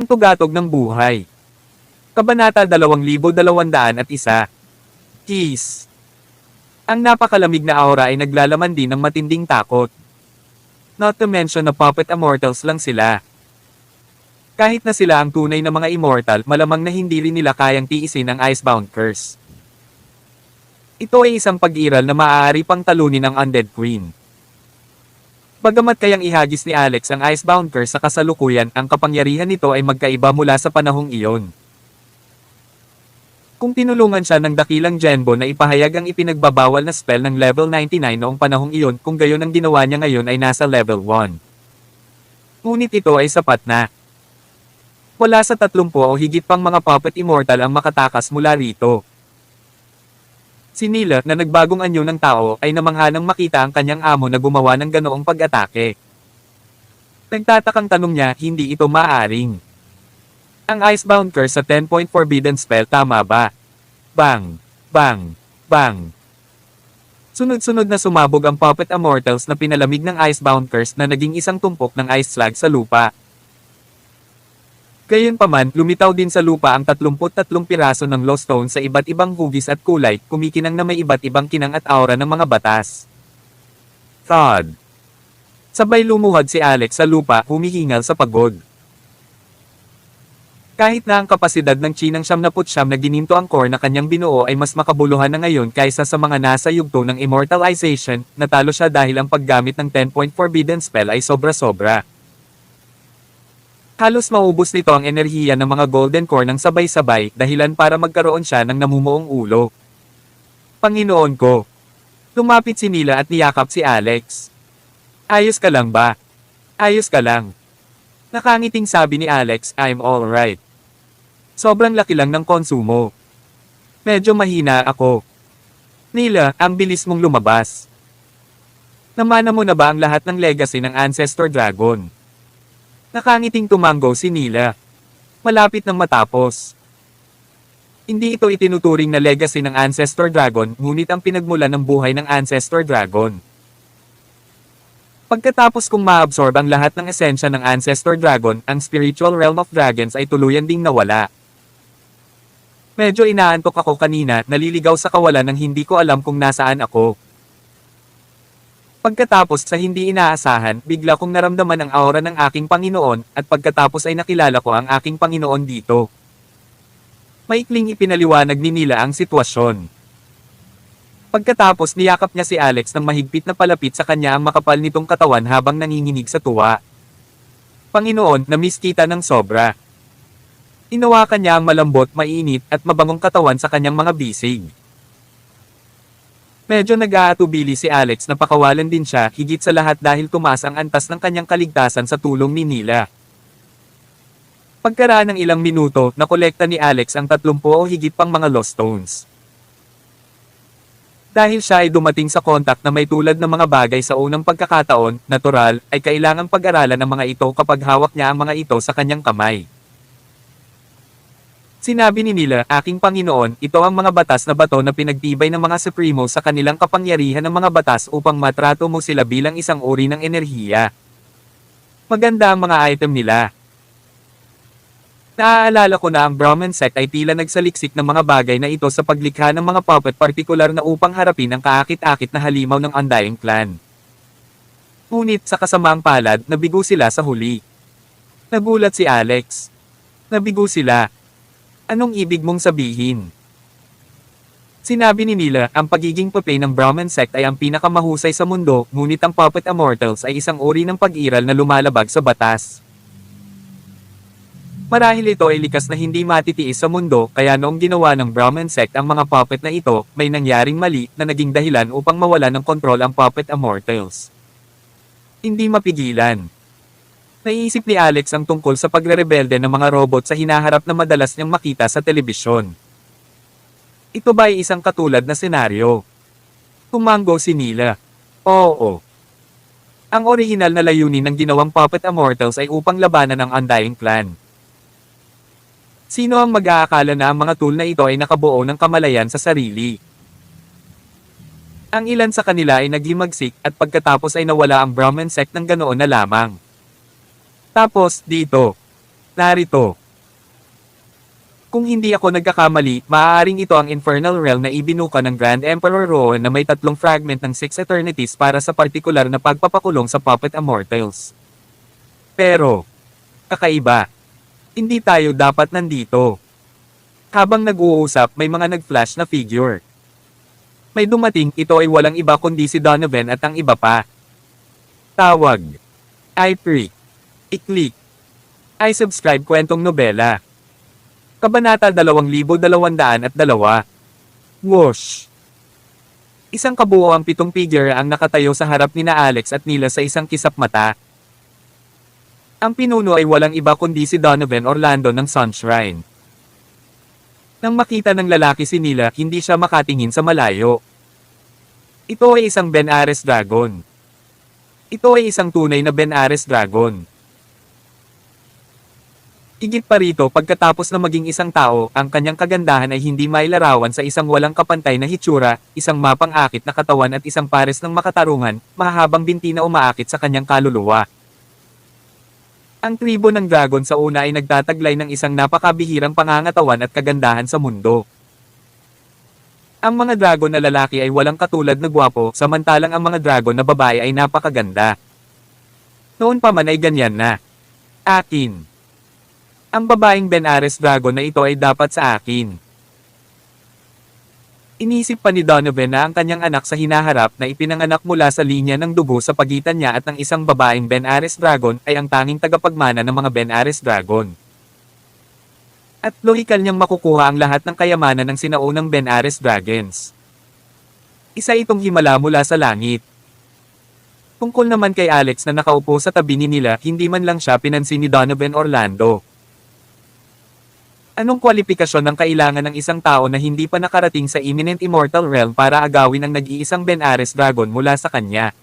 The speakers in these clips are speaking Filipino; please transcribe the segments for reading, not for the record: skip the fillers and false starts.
tugatog ng buhay. Kabanata 2201. Keys. Ang napakalamig na aura ay naglalaman din ng matinding takot. Not to mention na puppet immortals lang sila. Kahit na sila ang tunay na mga immortal, malamang na hindi rin nila kayang tiisin ang Icebound Curse. Ito ay isang pag-iral na maaari pang talunin ng Undead Queen. Bagamat kayang ihagis ni Alex ang Icebound Curse sa kasalukuyan, ang kapangyarihan nito ay magkaiba mula sa panahong iyon. Kung tinulungan siya ng dakilang Genbo na ipahayag ang ipinagbabawal na spell ng level 99 noong panahong iyon, kung gayon ang ginawa niya ngayon ay nasa level 1. Ngunit ito ay sapat na. Wala sa 30 o higit pang mga puppet immortal ang makatakas mula rito. Si Nila, na nagbagong anyo ng tao, ay namangha nang makita ang kanyang amo na gumawa ng ganoong pag-atake. Nagtatakang tanong niya, hindi ito maaring. Ang Icebound Curse sa 10-point forbidden spell, tama ba? Bang! Bang! Bang! Sunod-sunod na sumabog ang puppet immortals na pinalamig ng Icebound Curse na naging isang tumpok ng ice slag sa lupa. Gayunpaman, lumitaw din sa lupa ang 33 piraso ng lost stone sa iba't ibang hugis at kulay, kumikinang na may iba't ibang kinang at aura ng mga batas. Thud. Sabay lumuhod si Alex sa lupa, humihingal sa pagod. Kahit na ang kapasidad ng Chinang 79 na gininto ang core na kanyang binuo ay mas makabuluhan na ngayon kaysa sa mga nasa yugto ng immortalization, natalo siya dahil ang paggamit ng 10-point forbidden spell ay sobra-sobra. Halos maubos nito ang enerhiya ng mga golden core ng sabay-sabay, dahilan para magkaroon siya ng namumuong ulo. Panginoon ko! Lumapit si Nila at niyakap si Alex. Ayos ka lang ba? Ayos ka lang. Nakangiting sabi ni Alex, I'm alright. Sobrang laki lang ng konsumo. Medyo mahina ako. Nila, ang bilis mong lumabas. Namana mo na ba ang lahat ng legacy ng Ancestor Dragon? Nakangiting tumango si Nila. Malapit nang matapos. Hindi ito itinuturing na legacy ng Ancestor Dragon, ngunit ang pinagmulan ng buhay ng Ancestor Dragon. Pagkatapos kong maabsorb ang lahat ng esensya ng Ancestor Dragon, ang spiritual realm of dragons ay tuluyan ding nawala. Medyo inaantok ako kanina, naliligaw sa kawalan ng hindi ko alam kung nasaan ako. Pagkatapos sa hindi inaasahan, bigla kong naramdaman ang aura ng aking Panginoon, at pagkatapos ay nakilala ko ang aking Panginoon dito. Maikling ipinaliwanag ni Nila ang sitwasyon. Pagkatapos niyakap niya si Alex nang mahigpit na palapit sa kanya ang makapal nitong katawan habang nanginginig sa tuwa. Panginoon, na-miss kita ng sobra. Inawakan niya ang malambot, mainit, at mabangong katawan sa kanyang mga bisig. Medyo nag-aatubili si Alex na pakawalan din siya, higit sa lahat dahil tumaas ang antas ng kanyang kaligtasan sa tulong ni Nila. Pagkaraan ng ilang minuto, nakolekta ni Alex ang 30 o higit pang mga lost stones. Dahil siya ay dumating sa kontak na may tulad ng mga bagay sa unang pagkakataon, natural, ay kailangang pag-aralan ng mga ito kapag hawak niya ang mga ito sa kanyang kamay. Sinabi ni Nila, aking Panginoon, ito ang mga batas na bato na pinagtibay ng mga Supremo sa kanilang kapangyarihan ng mga batas upang matrato mo sila bilang isang uri ng enerhiya. Maganda ang mga item nila. Naaalala ko na ang Brahman sect ay tila nagsaliksik ng mga bagay na ito sa paglikha ng mga puppet partikular na upang harapin ang kaakit-akit na halimaw ng Undying Clan. Ngunit sa kasamaang palad, nabigo sila sa huli. Nagulat si Alex. Nabigo sila. Anong ibig mong sabihin? Sinabi ni Nila, ang pagiging puppet ng Brahman sect ay ang pinakamahusay sa mundo, ngunit ang puppet immortals ay isang uri ng pag-iral na lumalabag sa batas. Marahil ito ay likas na hindi matitiis sa mundo, kaya noong ginawa ng Brahman sect ang mga puppet na ito, may nangyaring mali na naging dahilan upang mawala ng kontrol ang puppet immortals. Hindi mapigilan. Naiisip ni Alex ang tungkol sa pagre-rebelde ng mga robot sa hinaharap na madalas niyang makita sa telebisyon. Ito ba ay isang katulad na senaryo? Tumango si Nila. Oo. Ang orihinal na layunin ng ginawang puppet immortals ay upang labanan ang Undying Clan. Sino ang mag-aakala na ang mga tool na ito ay nakabuo ng kamalayan sa sarili? Ang ilan sa kanila ay naghimagsik at pagkatapos ay nawala ang Brahman sect ng ganoon na lamang. Tapos, dito. Narito. Kung hindi ako nagkakamali, maaaring ito ang Infernal Realm na ibinuka ng Grand Emperor Rowan na may 3 fragment ng 6 Eternities para sa partikular na pagpapakulong sa Puppet Immortals. Pero, kakaiba. Hindi tayo dapat nandito. Habang nag-uusap, may mga nag-flash na figure. May dumating, ito ay walang iba kundi si Donovan at ang iba pa. Tawag. I-pre. I-click. I-subscribe kwentong nobela. Kabanata 2202. Whoosh. Isang kabuoang 7 figure ang nakatayo sa harap ni na Alex at Nila sa isang kisap mata. Ang pinuno ay walang iba kundi si Donovan Orlando ng Sunshrine. Nang makita ng lalaki si Nila, hindi siya makatingin sa malayo. Ito ay isang Ben Ares Dragon. Ito ay isang tunay na Ben Ares Dragon. Higit pa rito, pagkatapos na maging isang tao, ang kanyang kagandahan ay hindi mailarawan sa isang walang kapantay na hitsura, isang mapang-akit na katawan at isang pares ng makatarungan, mahahabang binti na umaakit sa kanyang kaluluwa. Ang tribo ng dragon sa una ay nagtataglay ng isang napakabihirang pangangatawan at kagandahan sa mundo. Ang mga dragon na lalaki ay walang katulad na gwapo, samantalang ang mga dragon na babae ay napakaganda. Noon pa man ay ganyan na. Akin. Ang babaeng Ben Ares Dragon na ito ay dapat sa akin. Inisip pa ni Donovan na ang kanyang anak sa hinaharap na ipinanganak mula sa linya ng dugo sa pagitan niya at ng isang babaeng Ben Ares Dragon ay ang tanging tagapagmana ng mga Ben Ares Dragon. At lohikal niyang makukuha ang lahat ng kayamanan ng sinaunang Ben Ares Dragons. Isa itong himala mula sa langit. Tungkol naman kay Alex na nakaupo sa tabi ni Nila, hindi man lang siya pinansin ni Donovan Orlando. Anong kwalifikasyon ng kailangan ng isang tao na hindi pa nakarating sa imminent immortal realm para agawin ang nag-iisang Ben Ares Dragon mula sa kanya?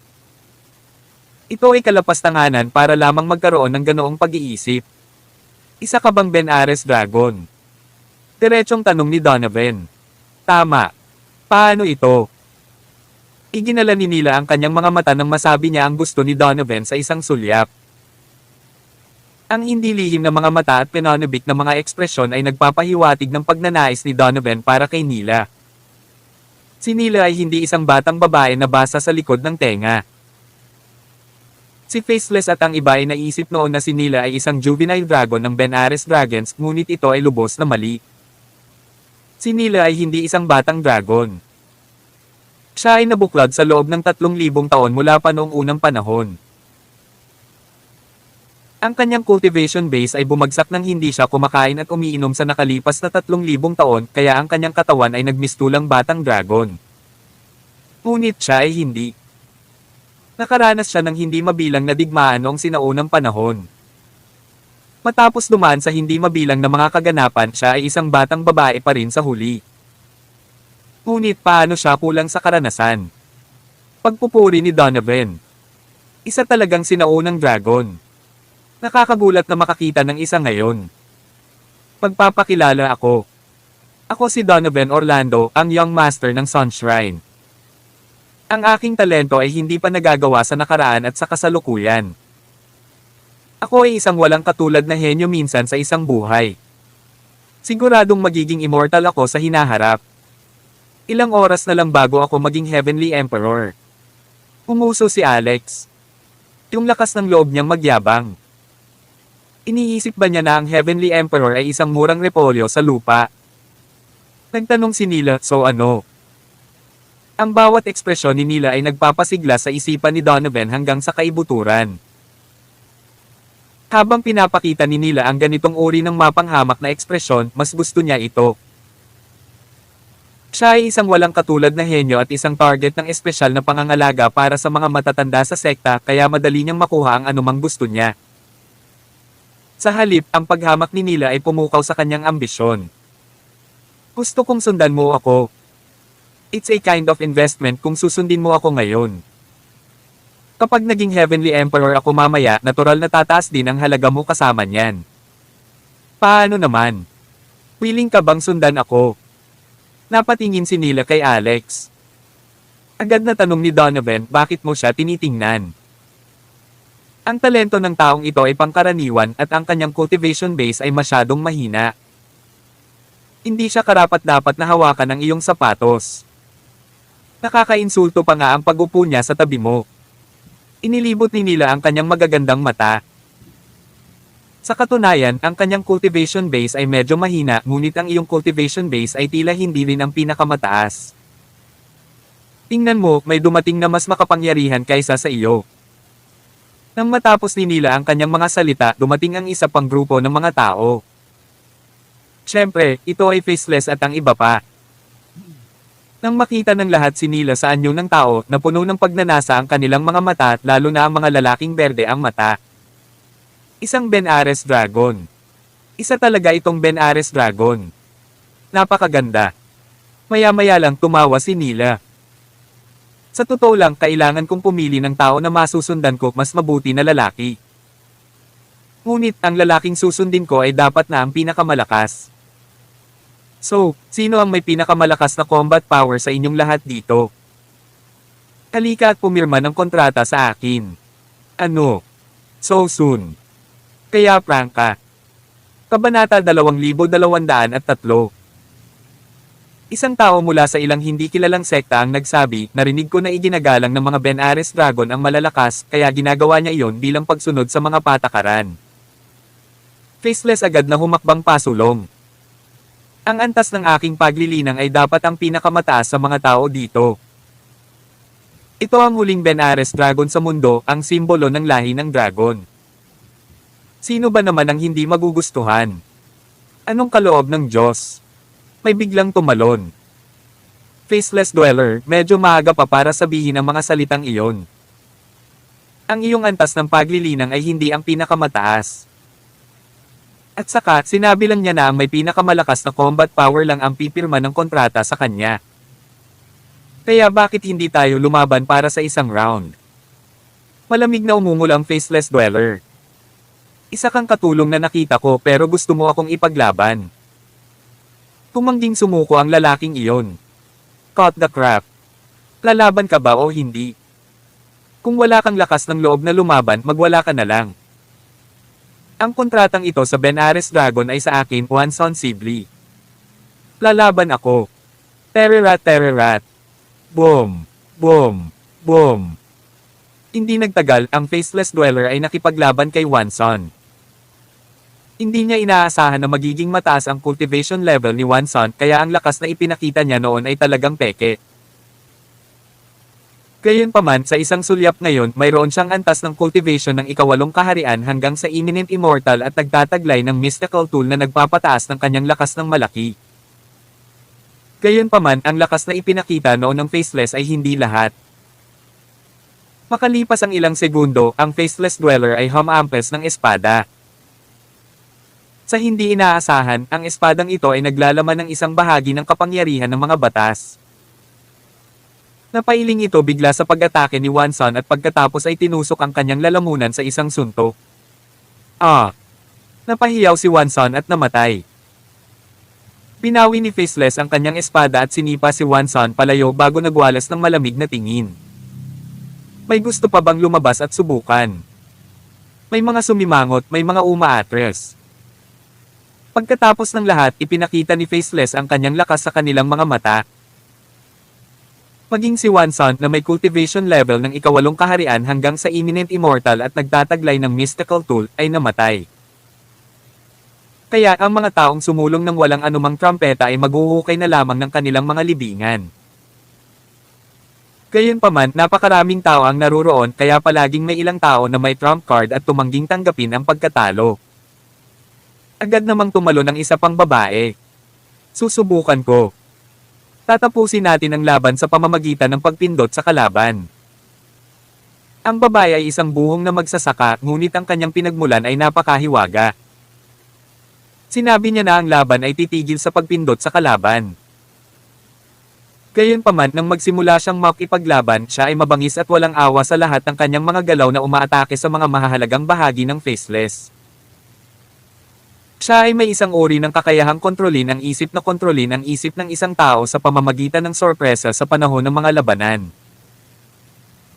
Ito ay kalapastanganan para lamang magkaroon ng ganoong pag-iisip. Isa ka bang Ben Ares Dragon? Diretsong tanong ni Donovan. Tama. Paano ito? Iginala ni Nila ang kanyang mga mata nang masabi niya ang gusto ni Donovan sa isang sulyap. Ang hindi lihim na mga mata at pinanubik na mga ekspresyon ay nagpapahiwatig ng pagnanais ni Donovan para kay Nila. Si Nila ay hindi isang batang babae na basa sa likod ng tenga. Si Faceless at ang iba ay naisip noon na si Nila ay isang juvenile dragon ng Ben Ares Dragons, ngunit ito ay lubos na mali. Si Nila ay hindi isang batang dragon. Siya ay nabuklod sa loob ng 3,000 taon mula pa noong unang panahon. Ang kanyang cultivation base ay bumagsak nang hindi siya kumakain at umiinom sa nakalipas na 3,000 taon, kaya ang kanyang katawan ay nagmistulang batang dragon. Ngunit siya ay hindi. Nakaranas siya ng hindi mabilang na digmaan noong sinaunang panahon. Matapos dumaan sa hindi mabilang na mga kaganapan, siya ay isang batang babae pa rin sa huli. Ngunit paano siya kulang sa karanasan? Pagpupuri ni Donovan. Isa talagang sinaunang dragon. Nakakagulat na makakita ng isa ngayon. Pagpapakilala ako. Ako si Donovan Orlando, ang Young Master ng Sunshrine. Ang aking talento ay hindi pa nagagawa sa nakaraan at sa kasalukuyan. Ako ay isang walang katulad na henyo minsan sa isang buhay. Siguradong magiging immortal ako sa hinaharap. Ilang oras na lang bago ako maging Heavenly Emperor. Umuso si Alex. Yung lakas ng loob niyang magyabang. Iniisip ba niya na ang Heavenly Emperor ay isang murang repolyo sa lupa? Nagtanong si Nila, so ano? Ang bawat ekspresyon ni Nila ay nagpapasigla sa isipan ni Donovan hanggang sa kaibuturan. Habang pinapakita ni Nila ang ganitong uri ng mapanghamak na ekspresyon, mas gusto niya ito. Siya ay isang walang katulad na henyo at isang target ng espesyal na pangangalaga para sa mga matatanda sa sekta, kaya madali niyang makuha ang anumang gusto niya. Sa halip, ang paghamak ni Nila ay pumukaw sa kanyang ambisyon. Gusto kong sundan mo ako. It's a kind of investment kung susundin mo ako ngayon. Kapag naging Heavenly Emperor ako mamaya, natural na tataas din ang halaga mo kasama niyan. Paano naman? Willing ka bang sundan ako? Napatingin si Nila kay Ang talento ng taong ito ay pangkaraniwan at ang kanyang cultivation base ay masyadong mahina. Hindi siya karapat-dapat na hawakan ang iyong sapatos. Nakakainsulto pa nga ang pag-upo niya sa tabi mo. Inilibot ni Nila ang kanyang magagandang mata. Sa katunayan, ang kanyang cultivation base ay medyo mahina, ngunit ang iyong cultivation base ay tila hindi rin ang pinakamataas. Tingnan mo, may dumating na mas makapangyarihan kaysa sa iyo. Nang matapos ni Nila ang kanyang mga salita, dumating ang isa pang grupo ng mga tao. Siyempre, ito ay faceless at ang iba pa. Nang makita ng lahat si Nila sa anyo ng tao, na puno ng pagnanasa ang kanilang mga mata, lalo na ang mga lalaking berde ang mata. Isang Ben Ares Dragon. Isa talaga itong Ben Ares Dragon. Napakaganda. Maya-maya lang tumawa si Nila. Sa totoo lang, kailangan kong pumili ng tao na masusundan ko, mas mabuti na lalaki. Ngunit ang lalaking susundin ko ay dapat na ang pinakamalakas. So, sino ang may pinakamalakas na combat power sa inyong lahat dito? Halika at pumirma ng kontrata sa akin. Ano? So soon. Kaya prank ka. Kabanata 2203. Isang tao mula sa ilang hindi kilalang sekta ang nagsabi, narinig ko na iginagalang ng mga Ben Ares Dragon ang malalakas, kaya ginagawa niya iyon bilang pagsunod sa mga patakaran. Faceless agad na humakbang pasulong. Ang antas ng aking paglilinang ay dapat ang pinakamataas sa mga tao dito. Ito ang huling Ben Ares Dragon sa mundo, ang simbolo ng lahi ng dragon. Sino ba naman ang hindi magugustuhan? Anong kaloob ng Diyos? May biglang tumalon. Faceless Dweller, medyo maaga pa para sabihin ang mga salitang iyon. Ang iyong antas ng paglilinang ay hindi ang pinakamataas. At saka, sinabi lang niya na ang may pinakamalakas na combat power lang ang pipirma ng kontrata sa kanya. Kaya bakit hindi tayo lumaban para sa isang round? Malamig na umungol ang Faceless Dweller. Isa kang katulong na nakita ko pero gusto mo akong ipaglaban. Tumangging sumuko ang lalaking iyon. Caught the crap. Lalaban ka ba o hindi? Kung wala kang lakas ng loob na lumaban, magwala ka na lang. Ang kontratang ito sa Ben Ares Dragon ay sa akin, Wanson Sibley. Lalaban ako. Tererat tererat. Boom. Boom. Boom. Hindi nagtagal, ang Faceless Dweller ay nakipaglaban kay Wanson. Hindi niya inaasahan na magiging mataas ang cultivation level ni Wanson, kaya ang lakas na ipinakita niya noon ay talagang peke. Gayunpaman, sa isang sulyap ngayon, mayroon siyang antas ng cultivation ng ikawalong kaharian hanggang sa imminent immortal at nagtataglay ng mystical tool na nagpapataas ng kanyang lakas ng malaki. Gayunpaman, ang lakas na ipinakita noon ng Faceless ay hindi lahat. Makalipas ang ilang segundo, ang Faceless Dweller ay humampes ng espada. Sa hindi inaasahan, ang espadang ito ay naglalaman ng isang bahagi ng kapangyarihan ng mga batas. Napailing ito bigla sa pag-atake ni Wanson at pagkatapos ay tinusok ang kanyang lalamunan sa isang suntok. Napahiyaw si Wanson at namatay. Pinawi ni Faceless ang kanyang espada at sinipa si Wanson palayo bago nagwalas ng malamig na tingin. May gusto pa bang lumabas at subukan? May mga sumimangot, may mga umaatres. Pagkatapos ng lahat, ipinakita ni Faceless ang kanyang lakas sa kanilang mga mata. Maging si Wanson na may cultivation level ng ikawalong kaharian hanggang sa imminent immortal at nagtataglay ng mystical tool, ay namatay. Kaya ang mga taong sumulong ng walang anumang trumpeta ay maghuhukay na lamang ng kanilang mga libingan. Gayunpaman, napakaraming tao ang naruroon kaya palaging may ilang tao na may trump card at tumangging tanggapin ang pagkatalo. Agad namang tumalo ng isa pang babae. Susubukan ko. Tatapusin natin ang laban sa pamamagitan ng pagpindot sa kalaban. Ang babae ay isang buhong na magsasaka, ngunit ang kanyang pinagmulan ay napakahiwaga. Sinabi niya na ang laban ay titigil sa pagpindot sa kalaban. Gayunpaman, nang magsimula siyang makipaglaban, siya ay mabangis at walang awa sa lahat ng kanyang mga galaw na umaatake sa mga mahahalagang bahagi ng Faceless. Siya ay may isang uri ng kakayahang kontrolin ang isip ng isang tao sa pamamagitan ng sorpresa sa panahon ng mga labanan.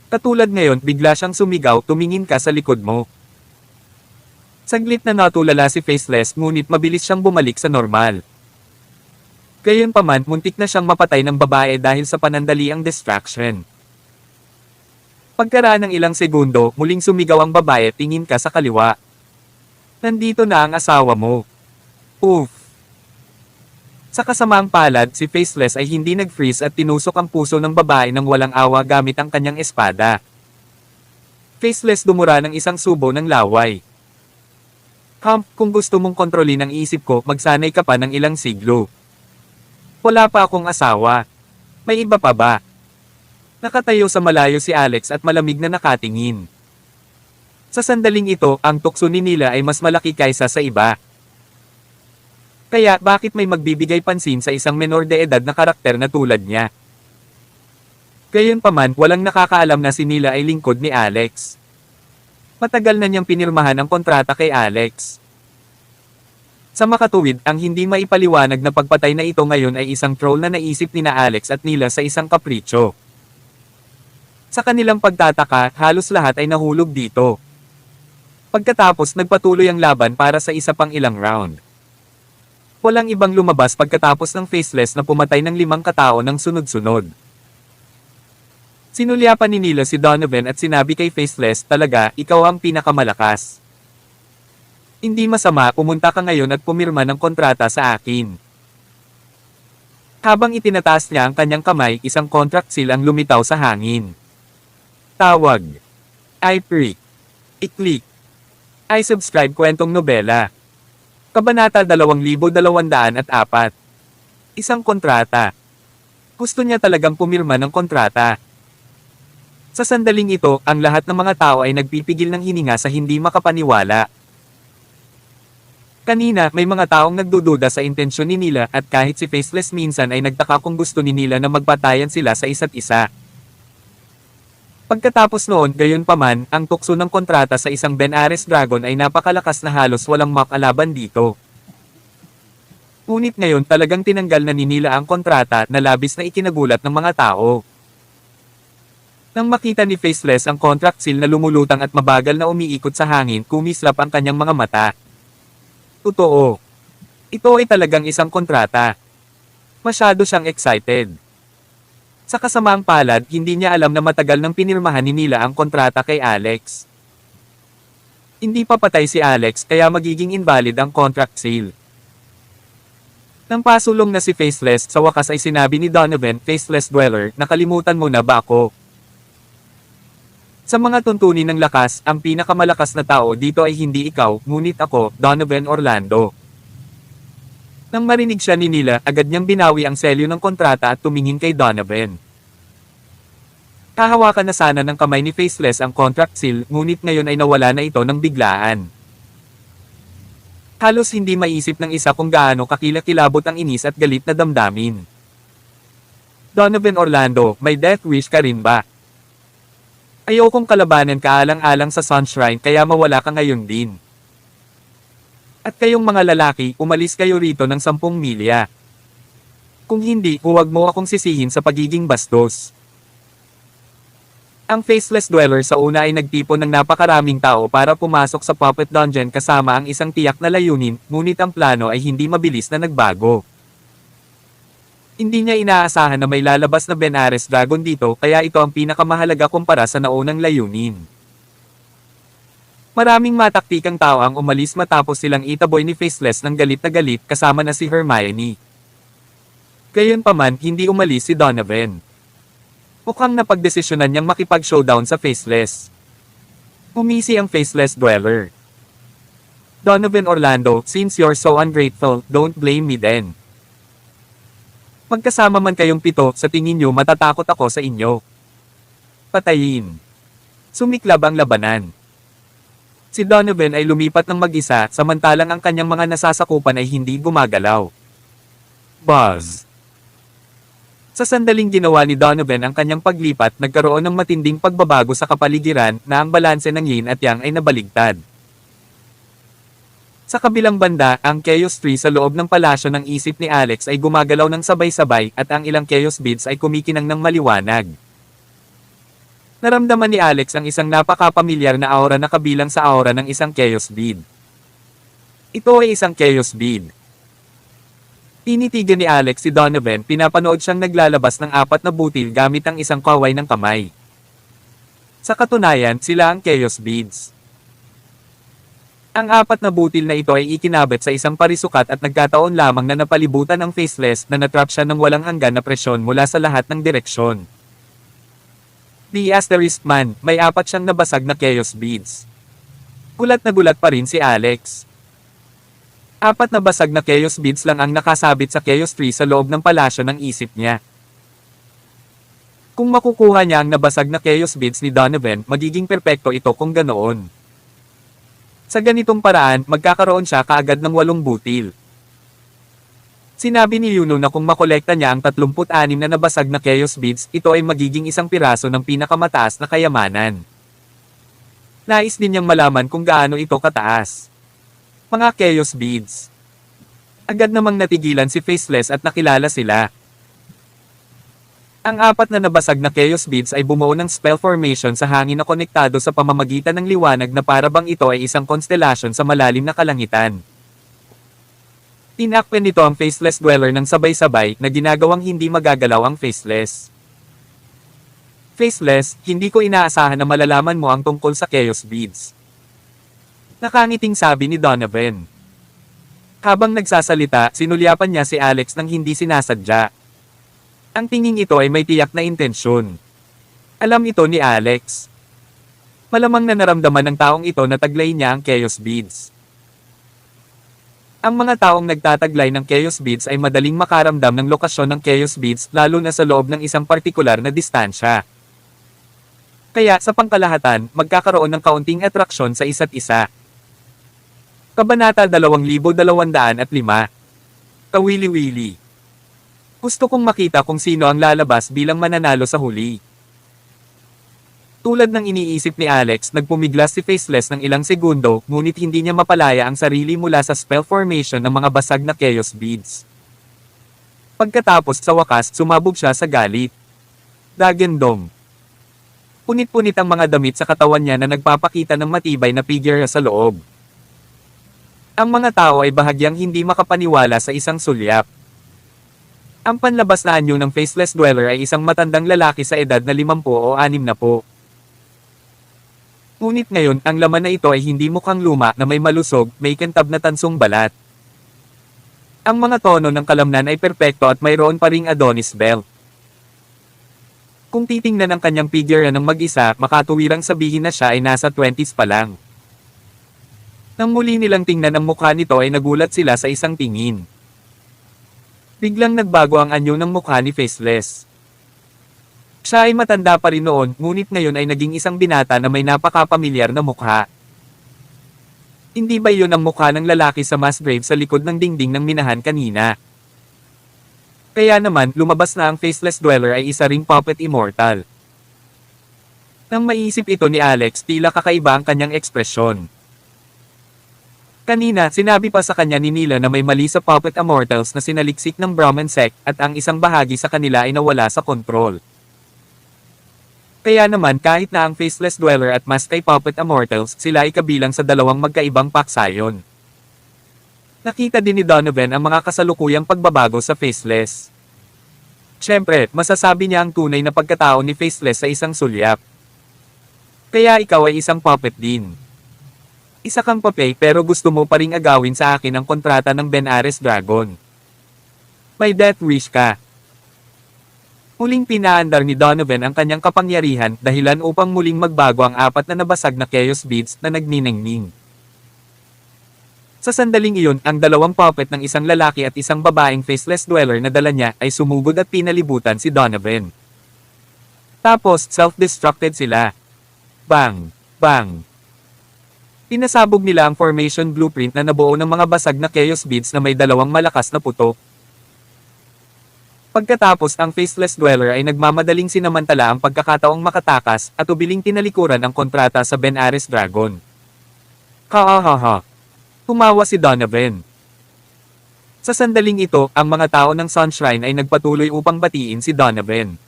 Katulad ngayon bigla siyang sumigaw tumingin ka sa likod mo. Saglit na natulala si Faceless ngunit mabilis siyang bumalik sa normal. Gayunpaman muntik na siyang mapatay ng babae dahil sa panandaliang distraction. Pagkaraan ng ilang segundo, muling sumigaw ang babae tingin ka sa kaliwa. Nandito na ang asawa mo. Oof. Sa kasamaang palad, si Faceless ay hindi nag-freeze at tinusok ang puso ng babae ng walang awa gamit ang kanyang espada. Faceless dumura ng isang subo ng laway. Kung gusto mong kontrolin ang isip ko, magsanay ka pa ng ilang siglo. Wala pa akong asawa. May iba pa ba? Nakatayo sa malayo si Alex at malamig na nakatingin. Sa sandaling ito, ang tukso ni Nila ay mas malaki kaysa sa iba. Kaya bakit may magbibigay pansin sa isang menor de edad na karakter na tulad niya? Gayunpaman, walang nakakaalam na si Nila ay lingkod ni Alex. Matagal na niyang pinirmahan ang kontrata kay Alex. Sa makatuwid, ang hindi maipaliwanag na pagpatay na ito ngayon ay isang troll na naisip ni na Alex at Nila sa isang kapritsyo. Sa kanilang pagtataka, halos lahat ay nahulog dito. Pagkatapos nagpatuloy ang laban para sa isa pang ilang round. Walang ibang lumabas pagkatapos ng Faceless na pumatay ng 5 katao ng sunod-sunod. Sinulyapan ni Nila si Donovan at sinabi kay Faceless, talaga, ikaw ang pinakamalakas. Hindi masama pumunta ka ngayon at pumirma ng kontrata sa akin. Habang itinataas niya ang kanyang kamay, isang contract seal ang lumitaw sa hangin. Tawag. I-click. I-click. I-subscribe kwentong nobela. Kabanata 2204. Isang kontrata. Gusto niya talagang pumirma ng kontrata. Sa sandaling ito, ang lahat ng mga tao ay nagpipigil ng hininga sa hindi makapaniwala. Kanina, may mga taong nagdududa sa intensyon ni Nila at kahit si Faceless minsan ay nagtaka kung gusto ni Nila na magbatayan sila sa isa't isa. Pagkatapos noon, gayunpaman, ang tukso ng kontrata sa isang Benares Dragon ay napakalakas na halos walang makalaban dito. Ngunit ngayon talagang tinanggal na ni Nila ang kontrata na labis na ikinagulat ng mga tao. Nang makita ni Faceless ang contract seal na lumulutang at mabagal na umiikot sa hangin, kumislap ang kanyang mga mata. Totoo. Ito ay talagang isang kontrata. Masyado siyang excited. Sa kasamaang palad, hindi niya alam na matagal nang pinirmahan ni Nila ang kontrata kay Alex. Hindi pa patay si Alex kaya magiging invalid ang contract seal. Nang pasulong na si Faceless, sa wakas ay sinabi ni Donovan, Faceless Dweller, nakalimutan mo na ba ako? Sa mga tuntunin ng lakas, ang pinakamalakas na tao dito ay hindi ikaw, ngunit ako, Donovan Orlando. Nang marinig siya ni Nila, agad niyang binawi ang selyo ng kontrata at tumingin kay Donovan. Kahawakan na sana ng kamay ni Faceless ang contract seal, ngunit ngayon ay nawala na ito ng biglaan. Halos hindi maisip ng isa kung gaano kakilakilabot ang inis at galit na damdamin. Donovan Orlando, may death wish ka rin ba? Ayokong kalabanan ka alang-alang sa Sunshrine kaya mawala ka ngayon din. At kayong mga lalaki, umalis kayo rito ng 10 milya. Kung hindi, huwag mo akong sisihin sa pagiging bastos. Ang Faceless Dweller sa una ay nagtipon ng napakaraming tao para pumasok sa Puppet Dungeon kasama ang isang tiyak na layunin, ngunit ang plano ay hindi mabilis na nagbago. Hindi niya inaasahan na may lalabas na Benares Dragon dito kaya ito ang pinakamahalaga kumpara sa naunang layunin. Maraming mataktikang tao ang umalis matapos silang itaboy ni Faceless ng galit na galit kasama na si Hermione. Gayunpaman, hindi umalis si Donovan. Mukhang napagdesisyonan niyang makipag-showdown sa Faceless. Umisi ang Faceless Dweller. Donovan Orlando, since you're so ungrateful, don't blame me then. Magkasama man kayong 7, sa tingin niyo matatakot ako sa inyo. Patayin. Sumiklab ang labanan. Si Donovan ay lumipat ng mag-isa, samantalang ang kanyang mga nasasakupan ay hindi gumagalaw. Buzz. Sa sandaling ginawa ni Donovan ang kanyang paglipat, nagkaroon ng matinding pagbabago sa kapaligiran na ang balanse ng yin at yang ay nabaligtad. Sa kabilang banda, ang Chaos Tree sa loob ng palasyo ng isip ni Alex ay gumagalaw ng sabay-sabay at ang ilang Chaos Beads ay kumikinang ng maliwanag. Naramdaman ni Alex ang isang napaka-pamilyar na aura na kabilang sa aura ng isang Chaos Bead. Ito ay isang Chaos Bead. Tinitigan ni Alex si Donovan, pinapanood siyang naglalabas ng 4 na butil gamit ang isang kaway ng kamay. Sa katunayan, sila ang Chaos Beads. Ang 4 na butil na ito ay ikinabit sa isang parisukat at nagkataon lamang na napalibutan ang Faceless na natrap siya ng walang hanggan na presyon mula sa lahat ng direksyon. The Asterisk Man, may 4 siyang nabasag na Chaos Beads. Gulat na gulat pa rin si Alex. 4 na basag na Chaos Beads lang ang nakasabit sa Chaos Tree sa loob ng palasyo ng isip niya. Kung makukuha niya ang nabasag na Chaos Beads ni Donovan, magiging perpekto ito kung ganoon. Sa ganitong paraan, magkakaroon siya kaagad ng 8 butil. Sinabi ni Yuno na kung makolekta niya ang 36 na nabasag na Chaos Beads, ito ay magiging isang piraso ng pinakamataas na kayamanan. Nais din niyang malaman kung gaano ito kataas. Mga Chaos Beads. Agad namang natigilan si Faceless at nakilala sila. Ang 4 na nabasag na Chaos Beads ay bumuo ng spell formation sa hangin na konektado sa pamamagitan ng liwanag na para bang ito ay isang constellation sa malalim na kalangitan. Tinakpan nito ang Faceless Dweller ng sabay-sabay na ginagawang hindi magagalaw ang Faceless. Faceless, hindi ko inaasahan na malalaman mo ang tungkol sa Chaos Beads. Nakangiting sabi ni Donovan. Habang nagsasalita, sinulyapan niya si Alex nang hindi sinasadya. Ang tinging ito ay may tiyak na intensyon. Alam ito ni Alex. Malamang na naramdaman ng taong ito na taglay niya ang Chaos Beads. Ang mga taong nagtataglay ng Chaos Beads ay madaling makaramdam ng lokasyon ng Chaos Beads lalo na sa loob ng isang partikular na distansya. Kaya sa pangkalahatan, magkakaroon ng kaunting atraksyon sa isa't isa. Kabanata 2205. Kawili-wili. Gusto kong makita kung sino ang lalabas bilang mananalo sa huli. Tulad ng iniisip ni Alex, nagpumiglas si Faceless ng ilang segundo, ngunit hindi niya mapalaya ang sarili mula sa spell formation ng mga basag na Chaos Beads. Pagkatapos sa wakas, sumabog siya sa galit. Dagendong. Punit-punit ang mga damit sa katawan niya na nagpapakita ng matibay na figure sa loob. Ang mga tao ay bahagyang hindi makapaniwala sa isang sulyap. Ang panlabas na anyo ng Faceless Dweller ay isang matandang lalaki sa edad na 50 o 60. Ngunit ngayon, ang laman na ito ay hindi mukhang luma na may malusog, may kintab na tansong balat. Ang mga tono ng kalamnan ay perpekto at mayroon pa ring Adonis belt. Kung titingnan ang kanyang figure ng mag-isa, makatuwirang sabihin na siya ay nasa 20s pa lang. Nang muli nilang tingnan ang mukha nito ay nagulat sila sa isang tingin. Biglang nagbago ang anyo ng mukha ni Faceless. Siya ay matanda pa rin noon, ngunit ngayon ay naging isang binata na may napaka-pamilyar na mukha. Hindi ba iyon ang mukha ng lalaki sa mass grave sa likod ng dingding ng minahan kanina? Kaya naman, lumabas na ang Faceless Dweller ay isa ring puppet immortal. Nang maisip ito ni Alex, tila kakaiba ang kanyang ekspresyon. Kanina, sinabi pa sa kanya ni Nila na may mali sa puppet immortals na sinaliksik ng Brahman sect at ang isang bahagi sa kanila ay nawala sa kontrol. Kaya naman kahit na ang Faceless Dweller at Maskay Puppet Immortals, sila ay kabilang sa dalawang magkaibang paksayon. Nakita din ni Donovan ang mga kasalukuyang pagbabago sa Faceless. Siyempre, masasabi niya ang tunay na pagkatao ni Faceless sa isang sulyap. Kaya ikaw ay isang puppet din. Isa kang papay pero gusto mo pa ring agawin sa akin ang kontrata ng Benares Dragon. May death wish ka. Muling pinaandar ni Donovan ang kanyang kapangyarihan dahilan upang muling magbago ang 4 na nabasag na Chaos Beads na nagniningning. Sa sandaling iyon, ang dalawang puppet ng isang lalaki at isang babaeng Faceless Dweller na dala niya ay sumugod at pinalibutan si Donovan. Tapos, self-destructed sila. Bang! Bang! Pinasabog nila ang formation blueprint na nabuo ng mga basag na Chaos Beads na may dalawang malakas na putok. Pagkatapos ang Faceless Dweller ay nagmamadaling sinamantala ang pagkakataong makatakas at ubiling tinalikuran ang kontrata sa Benares Dragon. Ha. Tumawa si Donovan. Sa sandaling ito, ang mga tao ng Sunshrine ay nagpatuloy upang batiin si Donovan.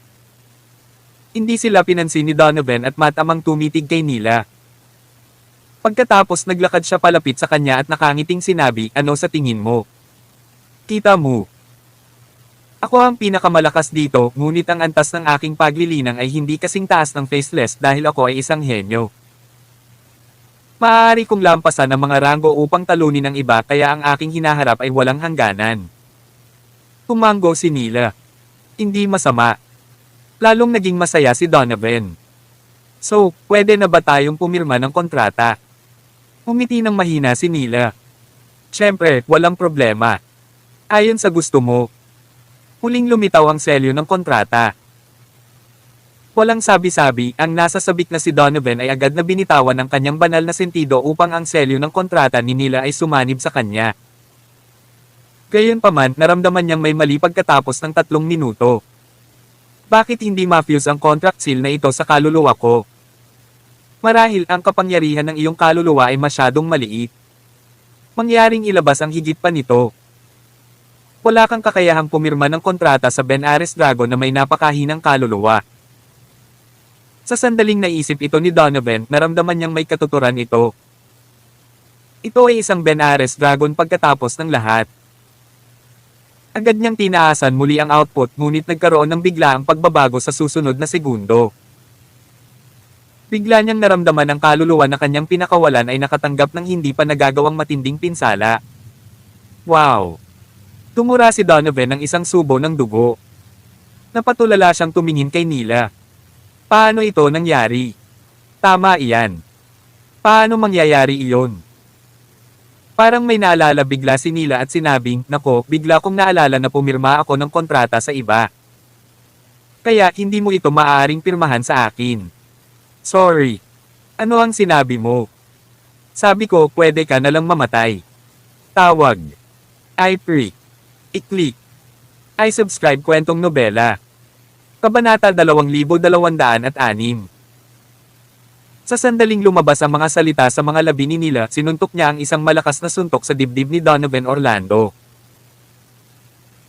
Hindi sila pinansin ni Donovan at matamang tumitig kay Nila. Pagkatapos naglakad siya palapit sa kanya at nakangiting sinabi, "Ano sa tingin mo? Kita mo. Ako ang pinakamalakas dito, ngunit ang antas ng aking paglilinang ay hindi kasing taas ng Faceless dahil ako ay isang henyo. Maaari kong lampasan ang mga ranggo upang talunin ang iba kaya ang aking hinaharap ay walang hangganan." Tumanggo si Nila. Hindi masama. Lalong naging masaya si Donovan. "So, pwede na ba tayong pumirma ng kontrata?" Umiti ng mahina si Nila. "Siyempre, walang problema. Ayon sa gusto mo." Huling lumitaw ang selyo ng kontrata. Walang sabi-sabi, ang nasa sabik na si Donovan ay agad na binitawan ng kanyang banal na sentido upang ang selyo ng kontrata ni Nila ay sumanib sa kanya. Gayunpaman, naramdaman niyang may mali pagkatapos ng 3 minuto. Bakit hindi ma-fuse ang contract seal na ito sa kaluluwa ko? Marahil ang kapangyarihan ng iyong kaluluwa ay masyadong maliit. Mangyaring ilabas ang higit pa nito. Wala kang kakayahang pumirma ng kontrata sa Ben Ares Dragon na may napakahinang kaluluwa. Sa sandaling naisip ito ni Donovan, naramdaman niyang may katuturan ito. Ito ay isang Ben Ares Dragon pagkatapos ng lahat. Agad niyang tinaasan muli ang output ngunit nagkaroon ng biglaang pagbabago sa susunod na segundo. Bigla niyang naramdaman ang kaluluwa na kanyang pinakawalan ay nakatanggap ng hindi pa nagagawang matinding pinsala. Wow! Tumura si Donovan ng isang subo ng dugo. Napatulala siyang tumingin kay Nila. Paano ito nangyari? Tama iyan. Paano mangyayari iyon? Parang may naalala bigla si Nila at sinabing, "Nako, bigla kong naalala na pumirma ako ng kontrata sa iba. Kaya hindi mo ito maaaring pirmahan sa akin." "Sorry. Ano ang sinabi mo?" "Sabi ko, pwede ka nalang mamatay." Tawag. I-freak. I-click. I-subscribe kwentong nobela. Kabanata 2206. Sa sandaling lumabas ang mga salita sa mga labi ni Nila, sinuntok niya ang isang malakas na suntok sa dibdib ni Donovan Orlando.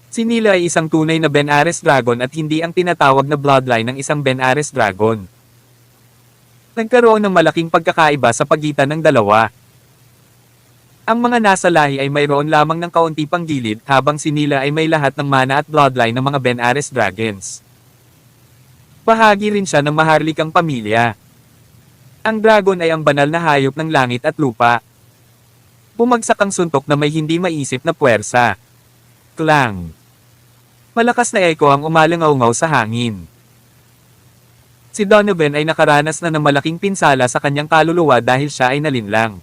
Si Nila ay isang tunay na Ben Ares Dragon at hindi ang tinatawag na bloodline ng isang Ben Ares Dragon. Nagkaroon ng malaking pagkakaiba sa pagitan ng dalawa. Ang mga nasa lahi ay mayroon lamang ng kaunti pang gilid, habang si Nila ay may lahat ng mana at bloodline ng mga Ben Ares Dragons. Bahagi rin siya ng maharlikang pamilya. Ang dragon ay ang banal na hayop ng langit at lupa. Bumagsak ang suntok na may hindi maisip na puwersa. Klang! Malakas na eko ang umalangaw-ngaw sa hangin. Si Donovan ay nakaranas na ng malaking pinsala sa kanyang kaluluwa dahil siya ay nalinlang.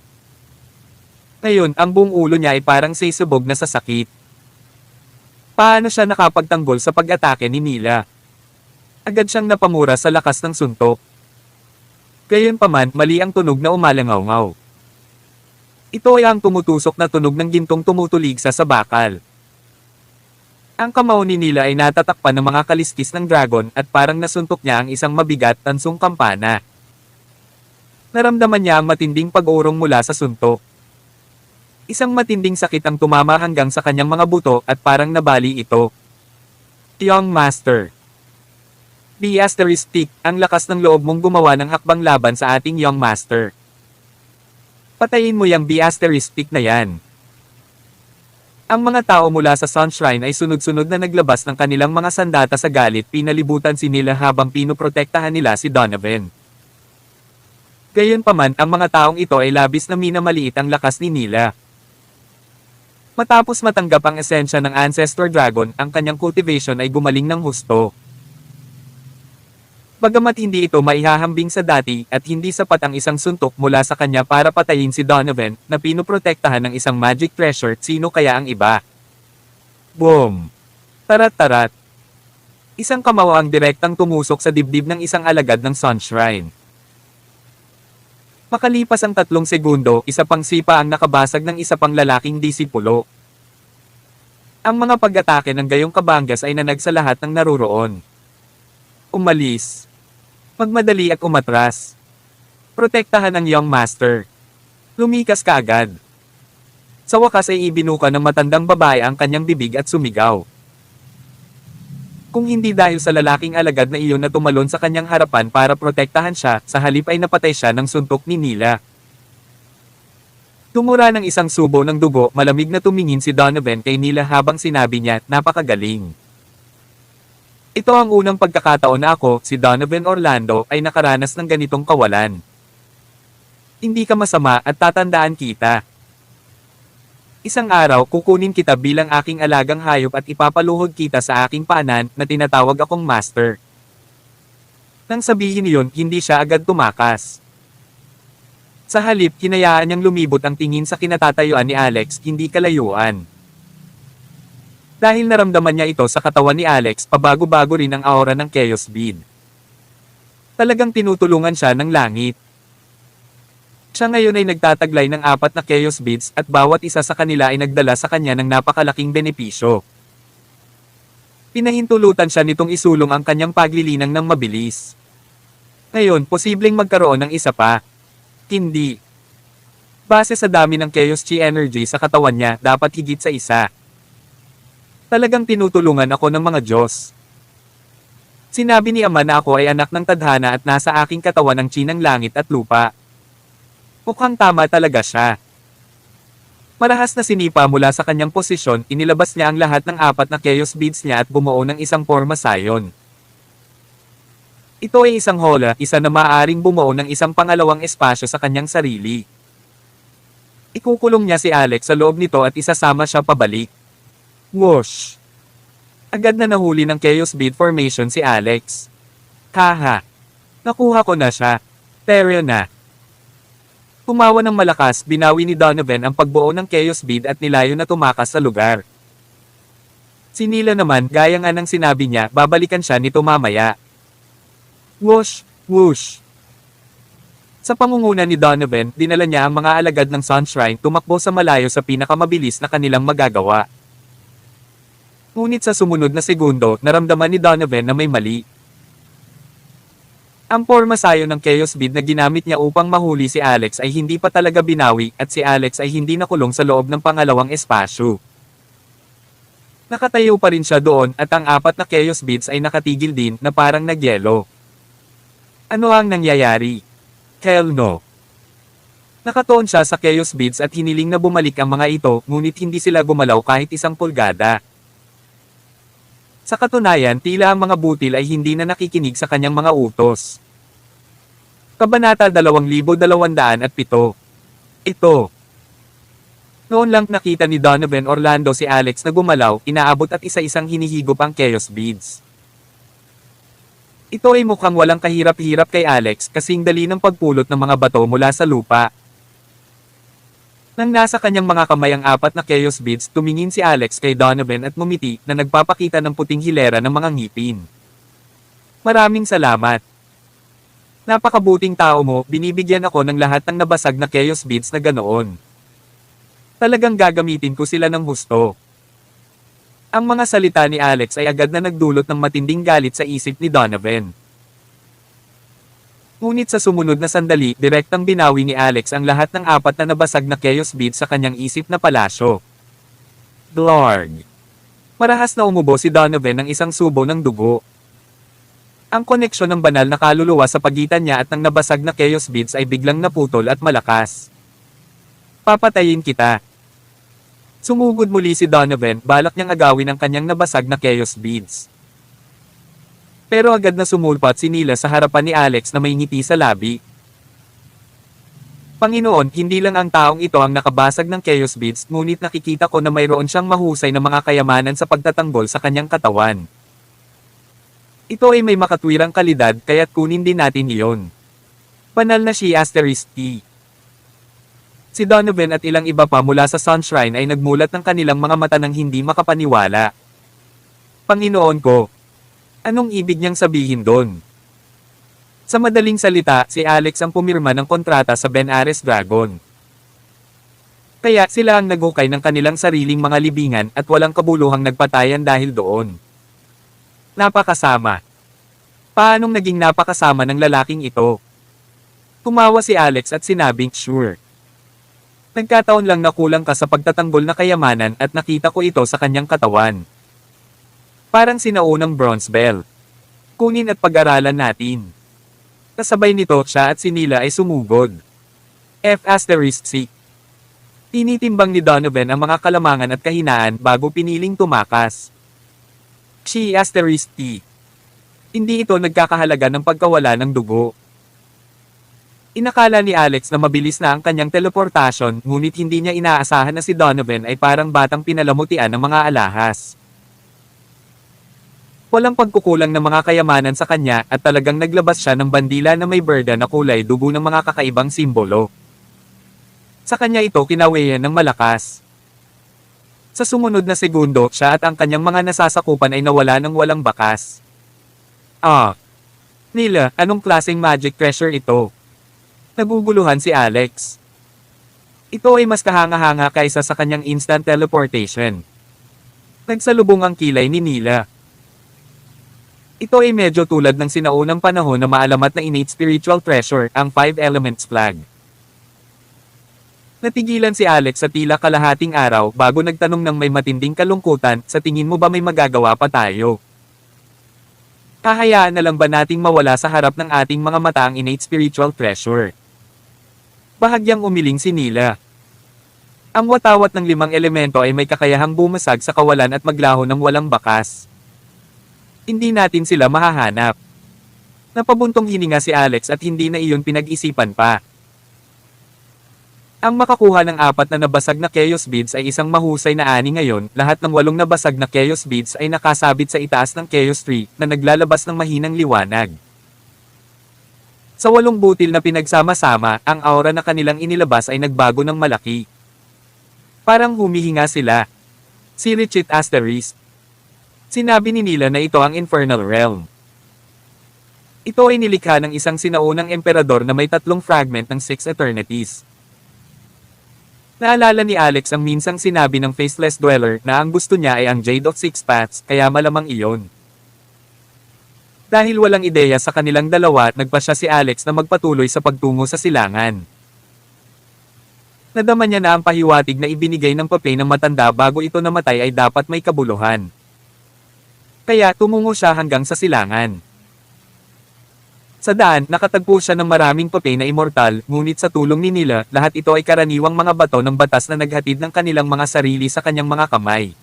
Ngayon, ang buong ulo niya ay parang sisubog na sa sakit. Paano siya nakapagtanggol sa pag-atake ni Nila? Agad siyang napamura sa lakas ng suntok. Gayunpaman, mali ang tunog na umalangaw-ngaw. Ito ay ang tumutusok na tunog ng gintong tumutuligsa sa bakal. Ang kamao ni Nila ay natatakpan ng mga kaliskis ng dragon at parang nasuntok niya ang isang mabigat tansong kampana. Naramdaman niya ang matinding pag-urong mula sa suntok. Isang matinding sakit ang tumama hanggang sa kanyang mga buto at parang nabali ito. Young Master. ***, ang lakas ng loob mong gumawa ng hakbang laban sa ating Young Master. Patayin mo yung *** na yan. Ang mga tao mula sa Sunshrine ay sunod-sunod na naglabas ng kanilang mga sandata sa galit, pinalibutan si Nila habang pinoprotektahan nila si Donovan. Gayunpaman, ang mga taong ito ay labis na minamaliit ang lakas ni Nila. Matapos matanggap ang esensya ng Ancestor Dragon, ang kanyang cultivation ay gumaling ng husto. Bagamat hindi ito maihahambing sa dati at hindi sapat ang isang suntok mula sa kanya para patayin si Donovan, na pinoprotektahan ng isang magic treasure, sino kaya ang iba? Boom! Tarat-tarat! Isang kamao ang direktang tumusok sa dibdib ng isang alagad ng Sunshrine. Makalipas ang 3 segundo, isa pang sipa ang nakabasag ng isa pang lalaking disipulo. Ang mga pag-atake ng gayong kabanggas ay nanag sa lahat ng naruroon. Umalis. Magmadali at umatras. Protektahan ang Young Master. Lumikas ka agad. Sa wakas ay ibinuka ng matandang babae ang kanyang bibig at sumigaw. Kung hindi dahil sa lalaking alagad na iyon na tumalon sa kanyang harapan para protektahan siya, sa halip ay napatay siya ng suntok ni Nila. Tumura ng isang subo ng dugo, malamig na tumingin si Donovan kay Nila habang sinabi niya, napakagaling. Ito ang unang pagkakataon na ako, si Donovan Orlando, ay nakaranas ng ganitong kawalan. Hindi ka masama at tatandaan kita. Isang araw kukunin kita bilang aking alagang hayop at ipapaluhod kita sa aking paanan na tinatawag akong master. Nang sabihin niyon, hindi siya agad tumakas. Sa halip, hinayaan niyang lumibot ang tingin sa kinatatayuan ni Alex, hindi kalayuan. Dahil naramdaman niya ito sa katawan ni Alex, pabago-bago rin ang aura ng Chaos Bead. Talagang tinutulungan siya ng langit. Siya ngayon ay nagtataglay ng 4 na Chaos Beads at bawat isa sa kanila ay nagdala sa kanya ng napakalaking benepisyo. Pinahintulutan siya nitong isulong ang kanyang paglilinang ng mabilis. Ngayon, posibleng magkaroon ng isa pa. Hindi. Base sa dami ng Chaos Chi energy sa katawan niya, dapat higit sa isa. Talagang tinutulungan ako ng mga Diyos. Sinabi ni Ama na ako ay anak ng tadhana at nasa aking katawan ang chi ng langit at lupa. Mukhang tama talaga siya. Marahas na sinipa mula sa kanyang posisyon, inilabas niya ang lahat ng 4 na Chaos Beads niya at bumuo ng isang forma Sion. Ito ay isang hola, isa na maaaring bumuo ng isang pangalawang espasyo sa kanyang sarili. Ikukulong niya si Alex sa loob nito at isasama siya pabalik. Whoosh! Agad na nahuli ng Chaos Bead formation si Alex. Haha! Nakuha ko na siya. Pero na. Pumawa ng malakas, binawi ni Donovan ang pagbuo ng Chaos Bead at nilayo na tumakas sa lugar. Si Nila naman, gaya nga ng sinabi niya, babalikan siya nito mamaya. Whoosh! Whoosh! Sa pangunguna ni Donovan, dinala niya ang mga alagad ng Sunshrine tumakbo sa malayo sa pinakamabilis na kanilang magagawa. Ngunit sa sumunod na segundo, naramdaman ni Donovan na may mali. Ang forma Sion ng Chaos Bead na ginamit niya upang mahuli si Alex ay hindi pa talaga binawi at si Alex ay hindi nakulong sa loob ng pangalawang espasyo. Nakatayo pa rin siya doon at ang 4 na Chaos Beads ay nakatigil din na parang nagyelo. Ano ang nangyayari? Hell no. Nakatoon siya sa Chaos Beads at hiniling na bumalik ang mga ito, ngunit hindi sila gumalaw kahit isang pulgada. Sa katunayan, tila ang mga butil ay hindi na nakikinig sa kanyang mga utos. Kabanata 2207. Ito. Noon lang nakita ni Donovan Orlando si Alex na gumalaw, inaabot at isa-isang hinihigop ang Chaos Beads. Ito ay mukhang walang kahirap-hirap kay Alex kasing dali ng pagpulot ng mga bato mula sa lupa. Nang nasa kanyang mga kamay ang 4 na Chaos Beads, tumingin si Alex kay Donovan at ngumiti na nagpapakita ng puting hilera ng mga ngipin. Maraming salamat. Napakabuting tao mo, binibigyan ako ng lahat ng nabasag na Chaos Beads na ganoon. Talagang gagamitin ko sila ng husto. Ang mga salita ni Alex ay agad na nagdulot ng matinding galit sa isip ni Donovan. Ngunit sa sumunod na sandali, direktang binawi ni Alex ang lahat ng 4 na nabasag na Chaos Beads sa kanyang isip na palasyo. Glorg! Marahas na umubo si Donovan ng isang subo ng dugo. Ang koneksyon ng banal na kaluluwa sa pagitan niya at ng nabasag na Chaos Beads ay biglang naputol at malakas. Papatayin kita. Sumugod muli si Donovan, balak niyang agawin ang kanyang nabasag na Chaos Beads. Pero agad na sumulpat si Nila sa harapan ni Alex na may ngiti sa labi. Panginoon, hindi lang ang taong ito ang nakabasag ng Chaos Beads, ngunit nakikita ko na mayroon siyang mahusay na mga kayamanan sa pagtatanggol sa kanyang katawan. Ito ay may makatwirang kalidad, kaya't kunin din natin iyon. Banal na si *T. Si Donovan at ilang iba pa mula sa Sunshrine ay nagmulat ng kanilang mga mata nang hindi makapaniwala. Panginoon ko! Anong ibig niyang sabihin doon? Sa madaling salita, si Alex ang pumirma ng kontrata sa Benares Dragon. Kaya sila ang naghukay ng kanilang sariling mga libingan at walang kabuluhang nagpatayan dahil doon. Napakasama. Paanong naging napakasama ng lalaking ito? Tumawa si Alex at sinabing, sure. Nagkataon lang na kulang ka sa pagtatanggol na kayamanan at nakita ko ito sa kanyang katawan. Parang sinaunang bronze bell. Kunin at pag-aralan natin. Kasabay nito siya at si Nila ay sumugod. F***. Tinitimbang ni Donovan ang mga kalamangan at kahinaan bago piniling tumakas. X***T. Hindi ito nagkakahalaga ng pagkawala ng dugo. Inakala ni Alex na mabilis na ang kanyang teleportasyon, ngunit hindi niya inaasahan na si Donovan ay parang batang pinalamutian ng mga alahas. Walang pagkukulang ng mga kayamanan sa kanya at talagang naglabas siya ng bandila na may berda na kulay dugo ng mga kakaibang simbolo. Sa kanya ito kinaweyan ng malakas. Sa sumunod na segundo, siya at ang kanyang mga nasasakupan ay nawala ng walang bakas. Nila, anong klaseng magic treasure ito? Naguguluhan si Alex. Ito ay mas kahanga-hanga kaysa sa kanyang instant teleportation. Nagsalubong ang kilay ni Nila. Ito ay medyo tulad ng sinaunang panahon na maalamat na innate spiritual treasure, ang Five Elements Flag. Natigilan si Alex sa tila kalahating araw bago nagtanong ng may matinding kalungkutan, sa tingin mo ba may magagawa pa tayo? Hahayaan na lang ba nating mawala sa harap ng ating mga mata ang innate spiritual treasure? Bahagyang umiling si Nila. Ang watawat ng 5 elemento ay may kakayahang bumasag sa kawalan at maglaho ng walang bakas. Hindi natin sila mahahanap. Napabuntong hininga si Alex at hindi na iyon pinag-isipan pa. Ang makakuha ng 4 na nabasag na Chaos Beads ay isang mahusay na ani ngayon, lahat ng 8 nabasag na Chaos Beads ay nakasabit sa itaas ng Chaos Tree, na naglalabas ng mahinang liwanag. Sa 8 butil na pinagsama-sama, ang aura na kanilang inilabas ay nagbago ng malaki. Parang humihinga sila. Si Richit Asterisk. Sinabi ni Nila na ito ang Infernal Realm. Ito ay nilikha ng isang sinaunang emperador na may 3 fragment ng 6 eternities. Naalala ni Alex ang minsang sinabi ng Faceless Dweller na ang gusto niya ay ang Jade of Six Paths, kaya malamang iyon. Dahil walang ideya sa kanilang dalawa, nagpasya si Alex na magpatuloy sa pagtungo sa silangan. Nadama niya na ang pahiwatig na ibinigay ng papel ng matanda bago ito namatay ay dapat may kabuluhan. Kaya tumungo siya hanggang sa silangan. Sa daan, nakatagpo siya ng maraming papel na immortal, ngunit sa tulong ni Nila, lahat ito ay karaniwang mga bato ng batas na naghatid ng kanilang mga sarili sa kanyang mga kamay.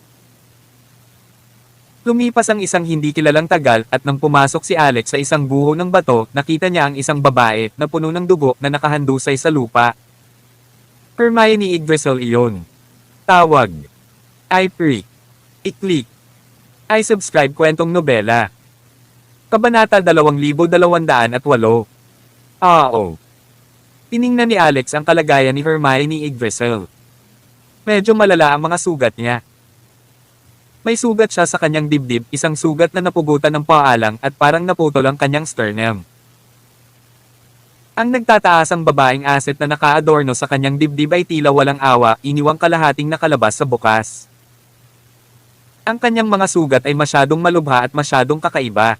Lumipas ang isang hindi kilalang tagal, at nang pumasok si Alex sa isang guho ng bato, nakita niya ang isang babae na puno ng dugo na nakahandusay sa lupa. Hermione Yggdrasil iyon. Tawag. I-Freak. I-Click. I-Subscribe kwentong nobela. Kabanata 2208. Tiningnan ni Alex ang kalagayan ni Hermione Yggdrasil. Medyo malala ang mga sugat niya. May sugat siya sa kanyang dibdib, isang sugat na napugutan ng paalang at parang naputol ang kanyang sternum. Ang nagtataasang babaeng asset na nakaadorno sa kanyang dibdib ay tila walang awa, iniwang kalahating nakalabas sa bukas. Ang kanyang mga sugat ay masyadong malubha at masyadong kakaiba.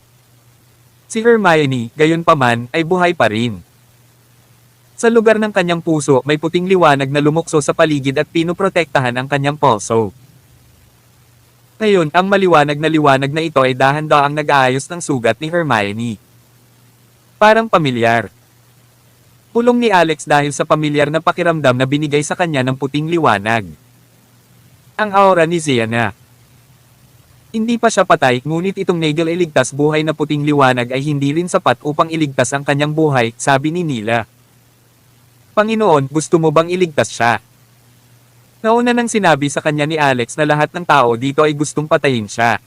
Si Hermione, gayunpaman, ay buhay pa rin. Sa lugar ng kanyang puso, may puting liwanag na lumukso sa paligid at pinoprotektahan ang kanyang pulso. Ngayon, ang maliwanag na ito ay dahan-daang nag-aayos ng sugat ni Hermione. Parang pamilyar. Pulong ni Alex dahil sa pamilyar na pakiramdam na binigay sa kanya ng puting liwanag. Ang aura ni Xehanna. Hindi pa siya patay, ngunit itong Nagel ay ligtas buhay na puting liwanag ay hindi rin sapat upang iligtas ang kanyang buhay, sabi ni Nila. Panginoon, gusto mo bang iligtas siya? Nauna nang sinabi sa kanya ni Alex na lahat ng tao dito ay gustong patayin siya.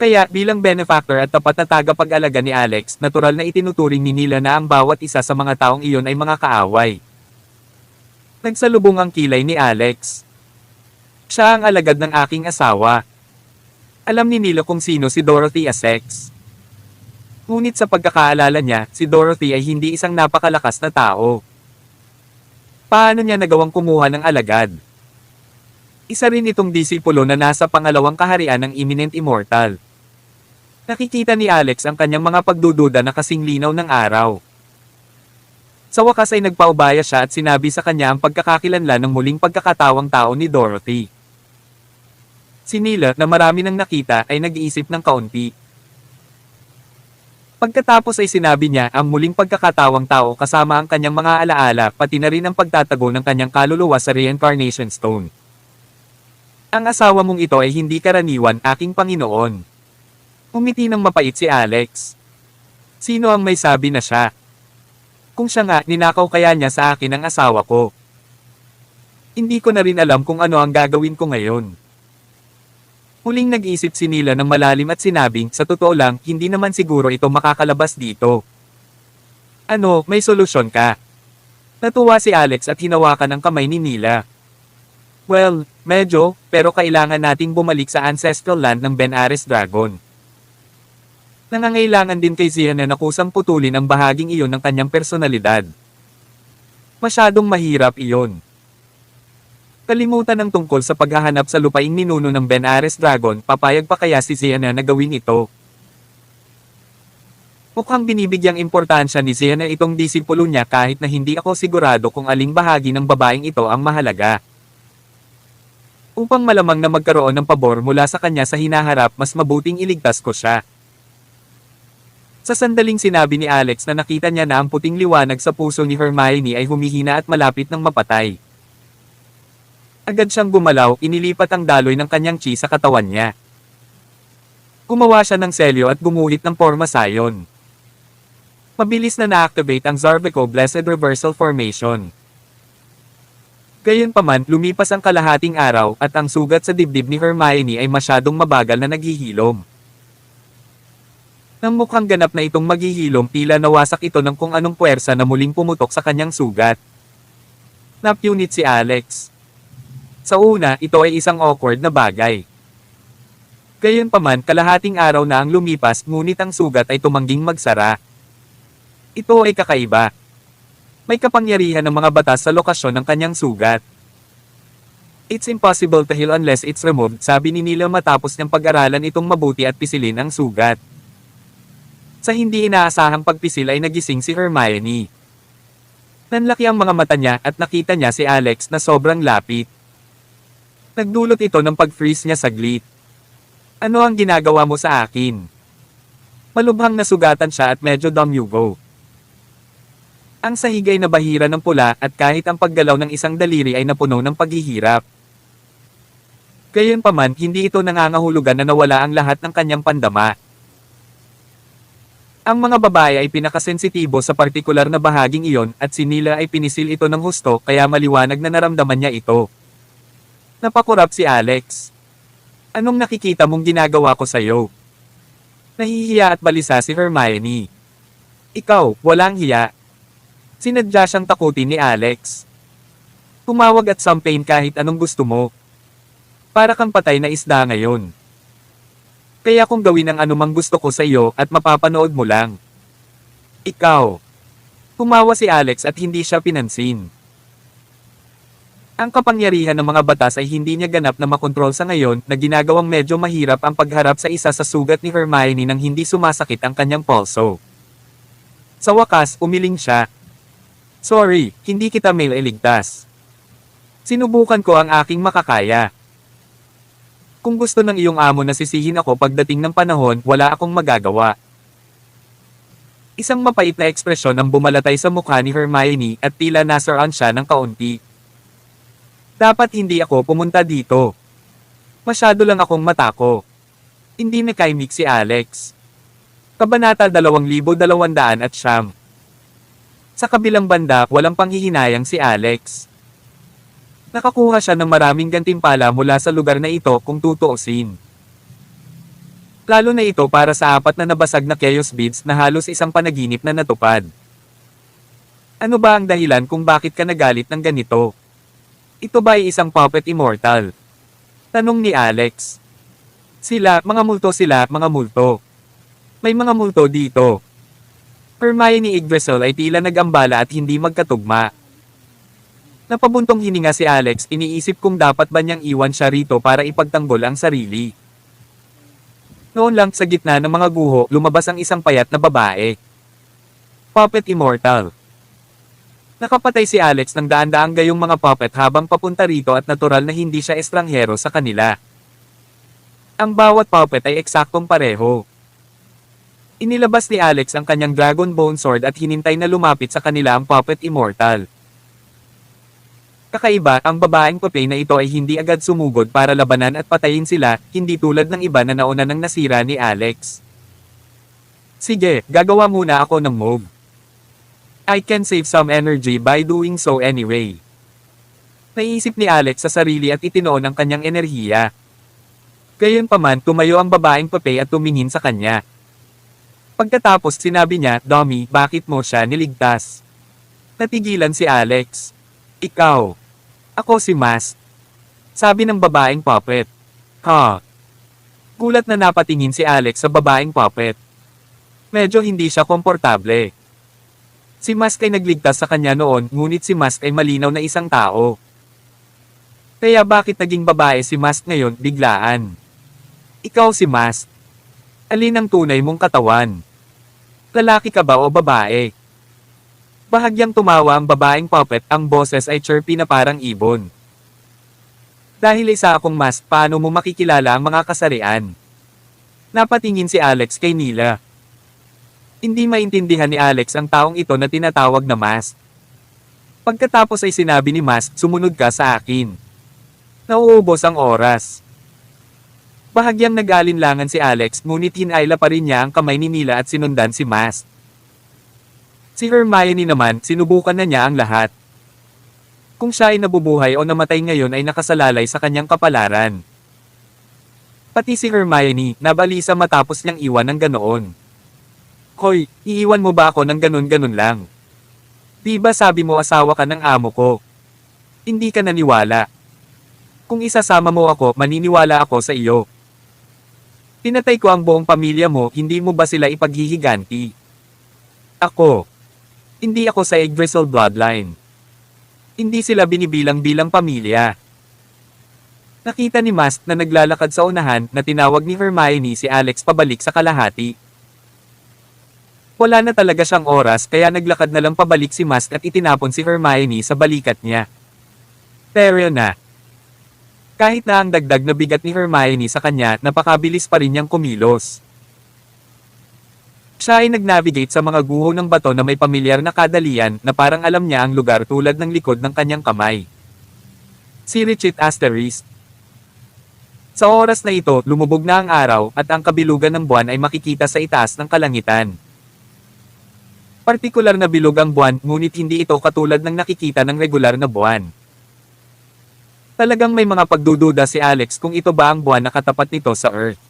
Kaya, bilang benefactor at tapat na tagapag-alaga ni Alex, natural na itinuturing ni Nila na ang bawat isa sa mga taong iyon ay mga kaaway. Nagsalubong ang kilay ni Alex. Siya ang alagad ng aking asawa. Alam ni Nila kung sino si Dorothy Essex. Ngunit sa pagkakaalala niya, si Dorothy ay hindi isang napakalakas na tao. Paano niya nagawang kumuha ng alagad? Isa rin itong disipulo na nasa pangalawang kaharian ng Imminent Immortal. Nakikita ni Alex ang kanyang mga pagdududa na kasing linaw ng araw. Sa wakas ay nagpaubaya siya at sinabi sa kanya ang pagkakakilanlan ng muling pagkakatawang tao ni Dorothy. Si Nila na marami nang nakita ay nag-iisip ng kaunti. Pagkatapos ay sinabi niya ang muling pagkakatawang tao kasama ang kanyang mga alaala pati na rin ang pagtatago ng kanyang kaluluwa sa Reincarnation Stone. Ang asawa mong ito ay hindi karaniwan, aking Panginoon. Umiti ng mapait si Alex. Sino ang may sabi na siya? Kung siya nga, ninakaw kaya niya sa akin ang asawa ko. Hindi ko na rin alam kung ano ang gagawin ko ngayon. Huling nag-isip si Nila ng malalim at sinabing, sa totoo lang, hindi naman siguro ito makakalabas dito. Ano, may solusyon ka? Natuwa si Alex at hinawakan ang kamay ni Nila. Well, medyo, pero kailangan nating bumalik sa ancestral land ng Benares Dragon. Nangangailangan din kay Zian na kusang putulin ang bahaging iyon ng kanyang personalidad. Masyadong mahirap iyon. Kalimutan ang tungkol sa paghahanap sa lupaing ninuno ng Benares Dragon, papayag pa kaya si Ziana na gawin ito? Mukhang binibigyang importansya ni Ziana itong disipulo niya kahit na hindi ako sigurado kung aling bahagi ng babaeng ito ang mahalaga. Upang malamang na magkaroon ng pabor mula sa kanya sa hinaharap, mas mabuting iligtas ko siya. Sa sandaling sinabi ni Alex na nakita niya na ang puting liwanag sa puso ni Hermione ay humihina at malapit ng mapatay. Agad siyang gumalaw, inilipat ang daloy ng kanyang chi sa katawan niya. Gumawa siya ng selyo at gumuhit ng forma sayon. Mabilis na na-activate ang Zarbeco Blessed Reversal Formation. Gayunpaman, lumipas ang kalahating araw at ang sugat sa dibdib ni Hermione ay masyadong mabagal na naghihilom. Nang mukhang ganap na itong maghihilom, tila nawasak ito ng kung anong puwersa na muling pumutok sa kanyang sugat. Napunit si Alex. Sa una, ito ay isang awkward na bagay. Gayunpaman, kalahating araw na ang lumipas, ngunit ang sugat ay tumangging magsara. Ito ay kakaiba. May kapangyarihan ng mga batas sa lokasyon ng kanyang sugat. It's impossible to heal unless it's removed, sabi ni Nila matapos niyang pag-aralan itong mabuti at pisilin ang sugat. Sa hindi inaasahang pagpisil ay nagising si Hermione. Nanlaki ang mga mata niya at nakita niya si Alex na sobrang lapit. Nagdulot ito ng pag-freeze niya saglit. Ano ang ginagawa mo sa akin? Malubhang nasugatan siya at medyo damyugo. Ang sahig ay nabahira ng pula at kahit ang paggalaw ng isang daliri ay napuno ng paghihirap. Gayunpaman, hindi ito nangangahulugan na nawala ang lahat ng kanyang pandama. Ang mga babae ay pinakasensitibo sa partikular na bahaging iyon at si Nila ay pinisil ito ng husto kaya maliwanag na naramdaman niya ito. Napakurap si Alex. Anong nakikita mong ginagawa ko sa'yo? Nahihiya at balisa si Hermione. Ikaw, walang hiya. Sinadya siyang takutin ni Alex. Tumawag at sampain kahit anong gusto mo. Para kang patay na isda ngayon. Kaya kung gawin ang anumang gusto ko sa iyo at mapapanood mo lang. Ikaw. Tumawa si Alex at hindi siya pinansin. Ang kapangyarihan ng mga batas ay hindi niya ganap na makontrol sa ngayon na ginagawang medyo mahirap ang pagharap sa isa sa sugat ni Hermione nang hindi sumasakit ang kanyang pulso. Sa wakas, umiling siya. Sorry, hindi kita mailigtas. Sinubukan ko ang aking makakaya. Kung gusto ng iyong amo na sisihin ako pagdating ng panahon, wala akong magagawa. Isang mapait na ekspresyon ang bumalatay sa mukha ni Hermione at tila nasaraan siya ng kaunti. Dapat hindi ako pumunta dito. Masyado lang akong matako. Hindi nakaimik si Alex. Kabanata 2200 at siyam. Sa kabilang banda, walang panghihinayang si Alex. Nakakuha siya ng maraming gantimpala mula sa lugar na ito kung tutuusin. Lalo na ito para sa 4 na nabasag na chaos beads na halos isang panaginip na natupad. Ano ba ang dahilan kung bakit ka nagalit ng ganito? Ito ba ay isang puppet immortal? Tanong ni Alex. Sila, mga multo sila, mga multo. May mga multo dito. Hermione Yggdrasil ay tila nag-ambala at hindi magkatugma. Napabuntong hininga si Alex, iniisip kung dapat ba niyang iwan siya rito para ipagtanggol ang sarili. Noon lang sa gitna ng mga guho, lumabas ang isang payat na babae. Puppet immortal. Nakapatay si Alex ng daan-daang gayong mga puppet habang papunta rito at natural na hindi siya estranghero sa kanila. Ang bawat puppet ay eksaktong pareho. Inilabas ni Alex ang kanyang Dragon Bone Sword at hinintay na lumapit sa kanila ang puppet immortal. Kakaiba, ang babaeng puppet na ito ay hindi agad sumugod para labanan at patayin sila, hindi tulad ng iba na nauna nang nasira ni Alex. Sige, gagawa muna ako ng move. I can save some energy by doing so anyway. Naisip ni Alex sa sarili at itinoon ang kanyang enerhiya. Gayunpaman, tumayo ang babaeng puppet at tumingin sa kanya. Pagkatapos sinabi niya, "Dummy, bakit mo siya niligtas?" Natigilan si Alex. "Ikaw." "Ako si Mask." Sabi ng babaeng puppet. "Ha?" Gulat na napatingin si Alex sa babaeng puppet. Medyo hindi siya komportable. Si Mask ay nagligtas sa kanya noon, ngunit si Mask ay malinaw na isang tao. Kaya bakit naging babae si Mask ngayon biglaan? "Ikaw si Mask. Alin ang tunay mong katawan? Lalaki ka ba o babae?" Bahagyang tumawa ang babaeng puppet, ang boses ay chirpy na parang ibon. "Dahil isa akong Mask, paano mo makikilala ang mga kasarian?" Napatingin si Alex kay Nila. Hindi maintindihan ni Alex ang taong ito na tinatawag na Mask. Pagkatapos ay sinabi ni Mask, "Sumunod ka sa akin." Nauubos ang oras. Bahagyang nag-alinlangan si Alex, ngunit hinayla pa rin niya ang kamay ni Nila at sinundan si Mask. Si Hermione naman, sinubukan na niya ang lahat. Kung siya ay nabubuhay o namatay ngayon ay nakasalalay sa kanyang kapalaran. Pati si Hermione, nabalisa matapos niyang iwan ng ganoon. "Hoy, iiwan mo ba ako ng ganun-ganun lang? Di ba sabi mo asawa ka ng amo ko? Hindi ka naniwala. Kung isasama mo ako, maniniwala ako sa iyo. Pinatay ko ang buong pamilya mo, hindi mo ba sila ipaghihiganti? Ako. Hindi ako sa Yggdrasil bloodline. Hindi sila binibilang-bilang pamilya." Nakita ni Mask na naglalakad sa unahan na tinawag ni Hermione si Alex pabalik sa kalahati. Wala na talaga siyang oras kaya naglakad na lang pabalik si Mask at itinapon si Hermione sa balikat niya. Pero na. Kahit na ang dagdag na bigat ni Hermione sa kanya, napakabilis pa rin niyang kumilos. Siya ay nag-navigate sa mga guho ng bato na may pamilyar na kadalian na parang alam niya ang lugar tulad ng likod ng kanyang kamay. Si Richit Asterisk. Sa oras na ito, lumubog na ang araw at ang kabilugan ng buwan ay makikita sa itaas ng kalangitan. Partikular na bilog ang buwan, ngunit hindi ito katulad ng nakikita ng regular na buwan. Talagang may mga pagdududa si Alex kung ito ba ang buwan na katapat nito sa Earth.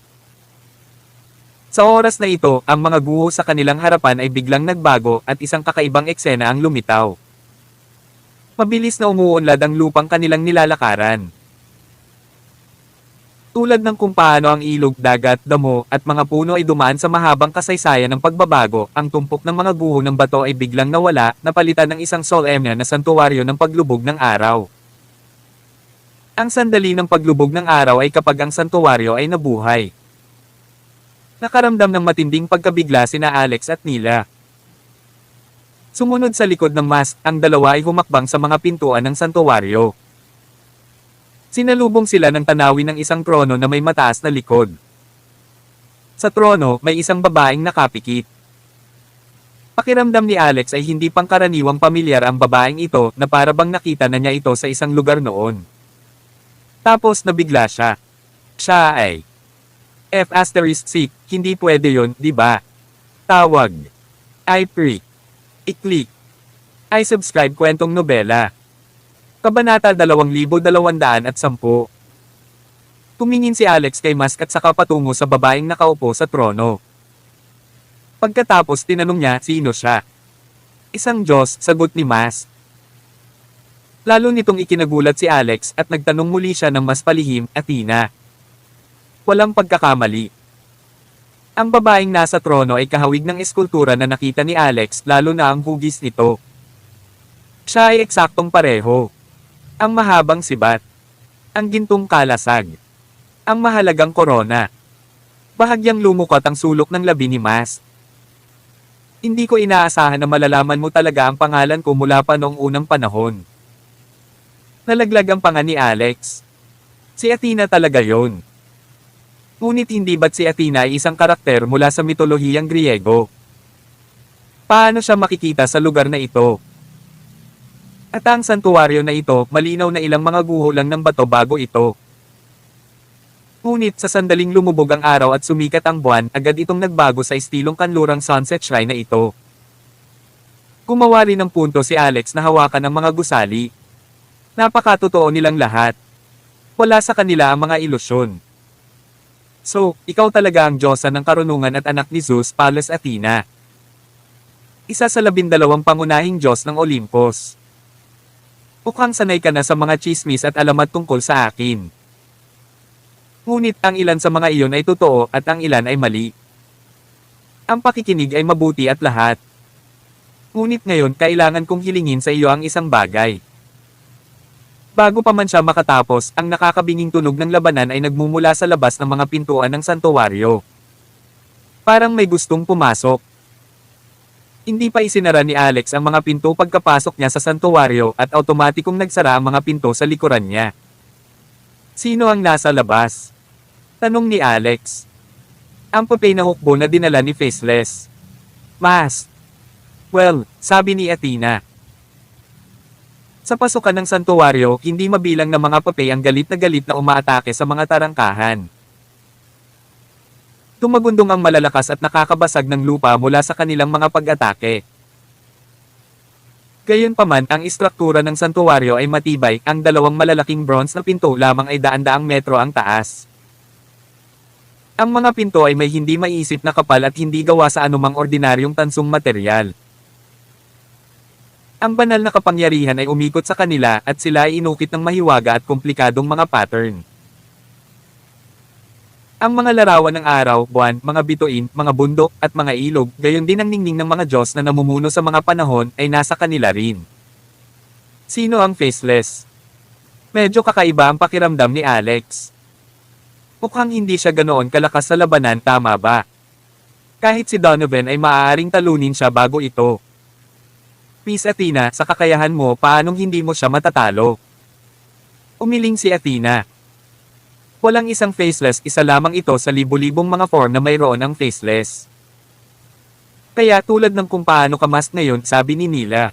Sa oras na ito, ang mga guho sa kanilang harapan ay biglang nagbago at isang kakaibang eksena ang lumitaw. Mabilis na umuunlad ang lupang kanilang nilalakaran. Tulad ng kung paano ang ilog, dagat, damo, at mga puno ay dumaan sa mahabang kasaysayan ng pagbabago, ang tumpok ng mga guho ng bato ay biglang nawala, napalitan ng isang solemne na santuwaryo ng paglubog ng araw. Ang sandali ng paglubog ng araw ay kapag ang santuwaryo ay nabuhay. Nakaramdam ng matinding pagkabigla sina Alex at Nila. Sumunod sa likod ng Mask, ang dalawa ay humakbang sa mga pintuan ng santuwaryo. Sinalubong sila ng tanawin ng isang trono na may mataas na likod. Sa trono, may isang babaeng nakapikit. Pakiramdam ni Alex ay hindi pangkaraniwang pamilyar ang babaeng ito na para bang nakita na niya ito sa isang lugar noon. Tapos nabigla siya. Siya ay F***, hindi pwede yon, di ba? Tawag. I-freak. I-click. I-subscribe kwentong nobela. Kabanata 2210. Tumingin si Alex kay Mask at saka patungo sa babaeng nakaupo sa trono. Pagkatapos tinanong niya sino siya. "Isang Diyos," sagot ni Mask. Lalo nitong ikinagulat si Alex at nagtanong muli siya ng mas palihim, "Athena?" Walang pagkakamali. Ang babaeng nasa trono ay kahawig ng eskultura na nakita ni Alex, lalo na ang hugis nito. Siya ay eksaktong pareho. Ang mahabang sibat. Ang gintong kalasag. Ang mahalagang korona. Bahagyang lumukot ang sulok ng labi ni Mask. "Hindi ko inaasahan na malalaman mo talaga ang pangalan ko mula pa noong unang panahon." Nalaglag ang panga ni Alex. Si Athena talaga yon. Ngunit hindi ba't si Athena ay isang karakter mula sa mitolohiyang Griego? Paano siya makikita sa lugar na ito? At ang santuwaryo na ito, malinaw na ilang mga guho lang ng bato bago ito. Ngunit sa sandaling lumubog ang araw at sumikat ang buwan, agad itong nagbago sa estilong kanlurang sunset shrine na ito. Gumawa rin ng punto si Alex na hawakan ng mga gusali. Napakatotoo nilang lahat. Wala sa kanila ang mga ilusyon. So, ikaw talaga ang Diyosa ng karunungan at anak ni Zeus, Pallas Athena. Isa sa 12 pangunahing Diyos ng Olympus. Mukhang sanay ka na sa mga chismis at alamat tungkol sa akin. Ngunit ang ilan sa mga iyon ay totoo at ang ilan ay mali. Ang pakikinig ay mabuti at lahat. Ngunit ngayon kailangan kong hilingin sa iyo ang isang bagay. Bago pa man siya makatapos, ang nakakabinging tunog ng labanan ay nagmumula sa labas ng mga pintuan ng santuwaryo. Parang may gustong pumasok. Hindi pa isinara ni Alex ang mga pinto pagkapasok niya sa santuwaryo at automatikong nagsara ang mga pinto sa likuran niya. Sino ang nasa labas? Tanong ni Alex. Ang papel na hukbo na dinala ni Faceless. Mas. Well, sabi ni Athena. Sa pasukan ng santuwaryo, hindi mabilang na mga papel ang galit na umaatake sa mga tarangkahan. Tumagundong ang malalakas at nakakabasag ng lupa mula sa kanilang mga pag-atake. Gayunpaman, ang istruktura ng santuwaryo ay matibay, ang dalawang malalaking bronze na pinto lamang ay daan-daang metro ang taas. Ang mga pinto ay may hindi maiisip na kapal at hindi gawa sa anumang ordinaryong tansong material. Ang banal na kapangyarihan ay umikot sa kanila at sila ay inukit ng mahiwaga at komplikadong mga pattern. Ang mga larawan ng araw, buwan, mga bituin, mga bundok, at mga ilog, gayon din ang ningning ng mga Diyos na namumuno sa mga panahon, ay nasa kanila rin. Sino ang Faceless? Medyo kakaiba ang pakiramdam ni Alex. Mukhang hindi siya ganoon kalakas sa labanan, tama ba? Kahit si Donovan ay maaaring talunin siya bago ito. Miss Athena, sa kakayahan mo, paanong hindi mo siya matatalo? Umiling si Athena. Walang isang Faceless, isa lamang ito sa libu-libong mga form na mayroon ang Faceless. Kaya tulad ng kung paano ka mask ngayon, sabi ni Nila.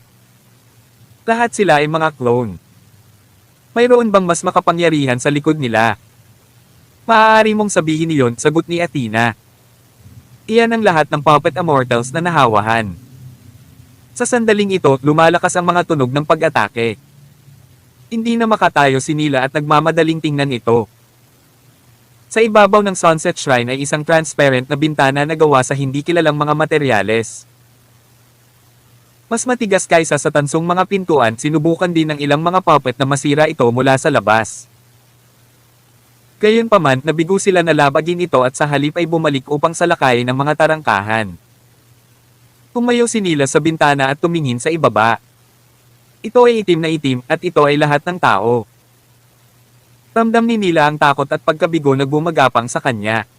Lahat sila ay mga clone. Mayroon bang mas makapangyarihan sa likod nila? Maaari mong sabihin niyon, sagot ni Athena. Iyan ang lahat ng puppet immortals na nahawahan. Sa sandaling ito, lumalakas ang mga tunog ng pag-atake. Hindi na makatayo si Nila at nagmamadaling tingnan ito. Sa ibabaw ng Sunset Shrine ay isang transparent na bintana na gawa sa hindi kilalang mga materyales. Mas matigas kaysa sa tansong mga pintuan, sinubukan din ng ilang mga puppet na masira ito mula sa labas. Gayunpaman, nabigo sila na labagin ito at sa halip ay bumalik upang salakayin ng mga tarangkahan. Tumayo si Nila sa bintana at tumingin sa ibaba. Ito ay itim na itim, at ito ay lahat ng tao. Ramdam ni Nila ang takot at pagkabigo na gumagapang sa kanya.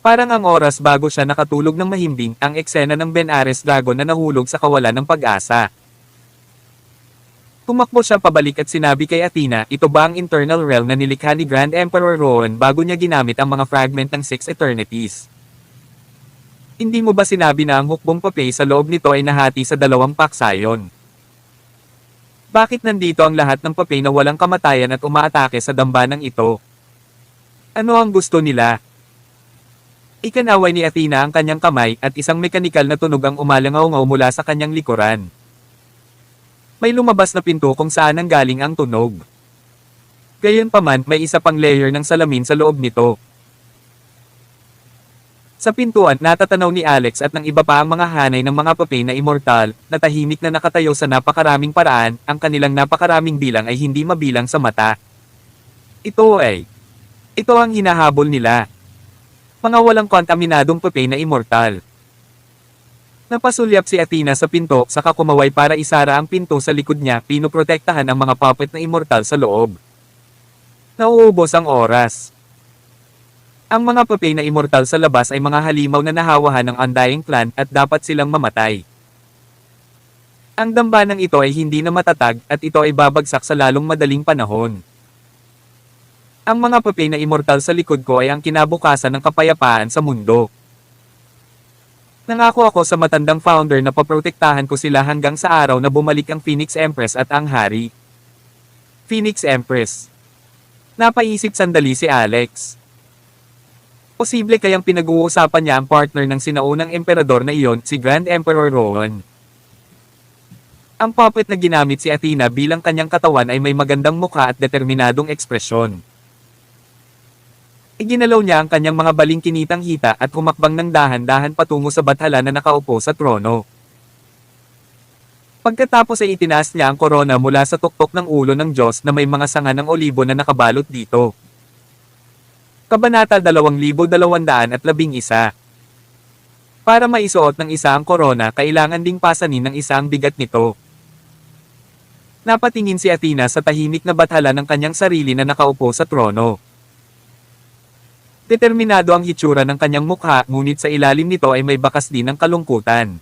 Parang ang oras bago siya nakatulog ng mahimbing, ang eksena ng Ben-Ares Dragon na nahulog sa kawalan ng pag-asa. Tumakbo siya pabalik at sinabi kay Athena, ito ba ang internal realm na nilikha ni Grand Emperor Rowan bago niya ginamit ang mga fragment ng Six Eternities? Hindi mo ba sinabi na ang hukbong papel sa loob nito ay nahati sa 2 paksayon? Bakit nandito ang lahat ng papel na walang kamatayan at umaatake sa dambanang ito? Ano ang gusto nila? Ikanaway ni Athena ang kanyang kamay at isang mekanikal na tunog ang umalangaw-ngaw mula sa kanyang likuran. May lumabas na pinto kung saan nanggaling ang tunog. Gayunpaman, may isa pang layer ng salamin sa loob nito. Sa pintuan, natatanaw ni Alex at ng iba pa ang mga hanay ng mga papel na immortal, na tahimik na nakatayo sa napakaraming paraan, ang kanilang napakaraming bilang ay hindi mabilang sa mata. Ito ang hinahabol nila. Mga walang kontaminadong papel na immortal. Napasulyap si Athena sa pinto, saka kumaway para isara ang pinto sa likod niya, pinoprotektahan ang mga puppet na immortal sa loob. Nauubos ang oras. Ang mga papel na immortal sa labas ay mga halimaw na nahawahan ng Undying Clan at dapat silang mamatay. Ang dambanang ito ay hindi na matatag at ito ay babagsak sa lalong madaling panahon. Ang mga papel na immortal sa likod ko ay ang kinabukasan ng kapayapaan sa mundo. Nangako ako sa matandang founder na paprotektahan ko sila hanggang sa araw na bumalik ang Phoenix Empress at ang hari. Phoenix Empress. Napaisip sandali si Alex. Posible kayang pinag-uusapan niya ang partner ng sinaunang emperador na iyon, si Grand Emperor Rowan. Ang puppet na ginamit si Athena bilang kanyang katawan ay may magandang mukha at determinadong ekspresyon. Iginalaw niya ang kanyang mga balingkinitang hita at humakbang ng dahan-dahan patungo sa bathala na nakaupo sa trono. Pagkatapos ay itinaas niya ang korona mula sa tuktok ng ulo ng Diyos na may mga sanga ng olibo na nakabalot dito. Kabanata 2211. Para maisuot ng isa ang korona, kailangan ding pasanin ng isa ang bigat nito. Napatingin si Athena sa tahimik na bathala ng kanyang sarili na nakaupo sa trono. Determinado ang hitsura ng kanyang mukha, ngunit sa ilalim nito ay may bakas din ng kalungkutan.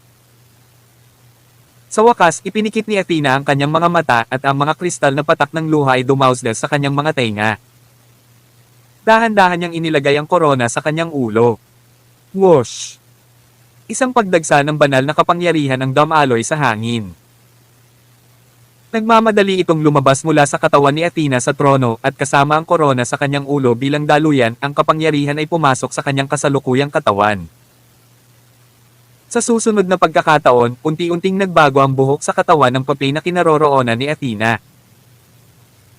Sa wakas, ipinikit ni Athena ang kanyang mga mata at ang mga kristal na patak ng luha ay dumausdal sa kanyang mga tenga. Dahan-dahan niyang inilagay ang korona sa kanyang ulo. Whoosh! Isang pagdagsa ng banal na kapangyarihan ng damaloy sa hangin. Nagmamadali itong lumabas mula sa katawan ni Athena sa trono at kasama ang korona sa kanyang ulo bilang daluyan, ang kapangyarihan ay pumasok sa kanyang kasalukuyang katawan. Sa susunod na pagkakataon, unti-unting nagbago ang buhok sa katawan ng papel na kinaroroonan ni Athena.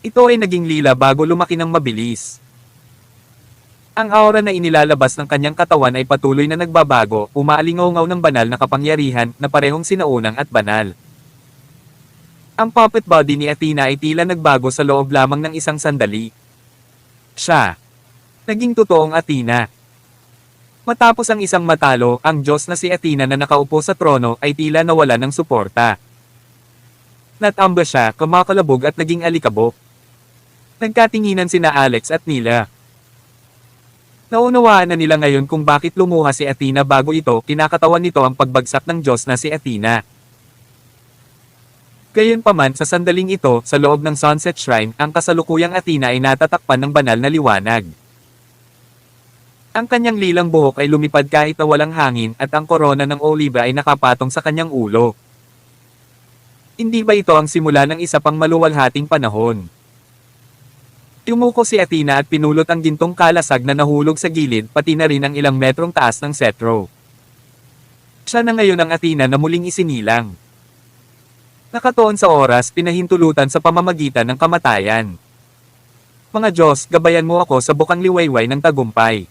Ito ay naging lila bago lumaki ng mabilis. Ang aura na inilalabas ng kanyang katawan ay patuloy na nagbabago, umaalingaw-ngaw ng banal na kapangyarihan na parehong sinaunang at banal. Ang puppet body ni Athena ay tila nagbago sa loob lamang ng isang sandali. Siya. Naging totoong Athena. Matapos ang isang matalo, ang Diyos na si Athena na nakaupo sa trono ay tila nawala ng suporta. Natamba siya, kumakalabog at naging alikabok. Nagkatinginan sina Alex at Nila. Naunawaan na nila ngayon kung bakit lumuha si Athena bago ito, kinakatawan nito ang pagbagsak ng Diyos na si Athena. Gayunpaman, sa sandaling ito, sa loob ng Sunset Shrine, ang kasalukuyang Athena ay natatakpan ng banal na liwanag. Ang kanyang lilang buhok ay lumipad kahit na walang hangin at ang korona ng oliba ay nakapatong sa kanyang ulo. Hindi ba ito ang simula ng isa pang maluwalhating panahon? Yumuko si Athena at pinulot ang gintong kalasag na nahulog sa gilid, pati na rin ang ilang metrong taas ng cetro. Siya na ngayon ang Athena na muling isinilang. Nakatuon sa oras, pinahintulutan sa pamamagitan ng kamatayan. Mga Diyos, gabayan mo ako sa bukang liwayway ng tagumpay.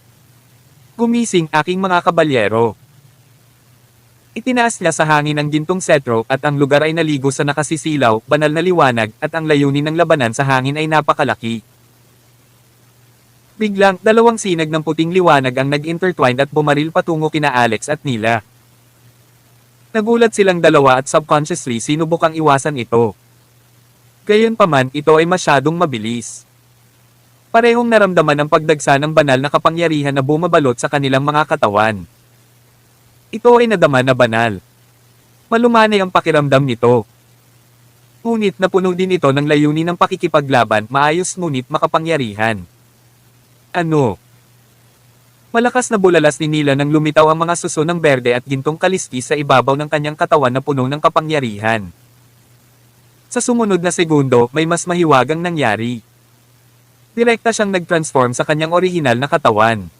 Gumising, aking mga kabalyero. Itinaas niya sa hangin ang gintong cetro at ang lugar ay naligo sa nakasisilaw, banal na liwanag at ang layunin ng labanan sa hangin ay napakalaki. Biglang, dalawang sinag ng puting liwanag ang nag-intertwined at bumaril patungo kina Alex at Nila. Nagulat silang dalawa at subconsciously sinubukang iwasan ito. Gayunpaman, ito ay masyadong mabilis. Parehong naramdaman ang pagdagsa ng banal na kapangyarihan na bumabalot sa kanilang mga katawan. Ito ay nadama na banal. Malumanay ang pakiramdam nito. Ngunit napuno din ito ng layunin ng pakikipaglaban, maayos ngunit makapangyarihan. Ano? Malakas na bulalas ni Nila nang lumitaw ang mga suso ng berde at gintong kaliskis sa ibabaw ng kanyang katawan na puno ng kapangyarihan. Sa sumunod na segundo, may mas mahiwagang nangyari. Direkta siyang nag-transform sa kanyang orihinal na katawan.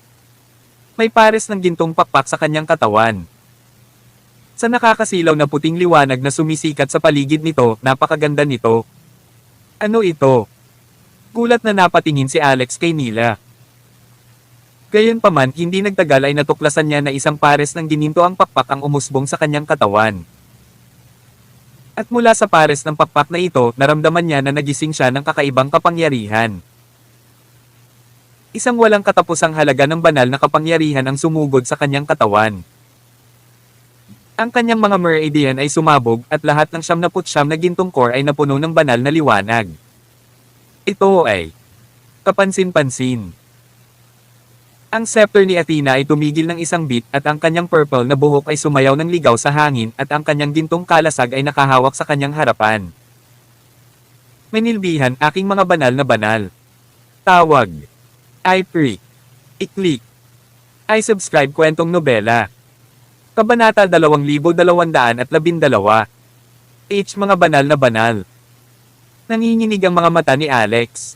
May pares ng gintong pakpak sa kanyang katawan. Sa nakakasilaw na puting liwanag na sumisikat sa paligid nito, napakaganda nito. Ano ito? Gulat na napatingin si Alex kay Nila. Gayunpaman, hindi nagtagal ay natuklasan niya na isang pares ng gininto ang pakpak ang umusbong sa kanyang katawan. At mula sa pares ng pakpak na ito, naramdaman niya na nagising siya ng kakaibang kapangyarihan. Isang walang katapusang halaga ng banal na kapangyarihan ang sumugod sa kanyang katawan. Ang kanyang mga meridian ay sumabog at lahat ng 79 na gintong core ay napuno ng banal na liwanag. Ito ay kapansin-pansin. Ang scepter ni Athena ay tumigil ng isang beat at ang kanyang purple na buhok ay sumayaw ng ligaw sa hangin at ang kanyang gintong kalasag ay nakahawak sa kanyang harapan. Manilbihan, aking mga banal na banal. Tawag. I-free. I-click. I-subscribe kwentong nobela. Kabanata 2212. H. Mga banal na banal. Nanginginig ang mga mata ni Alex.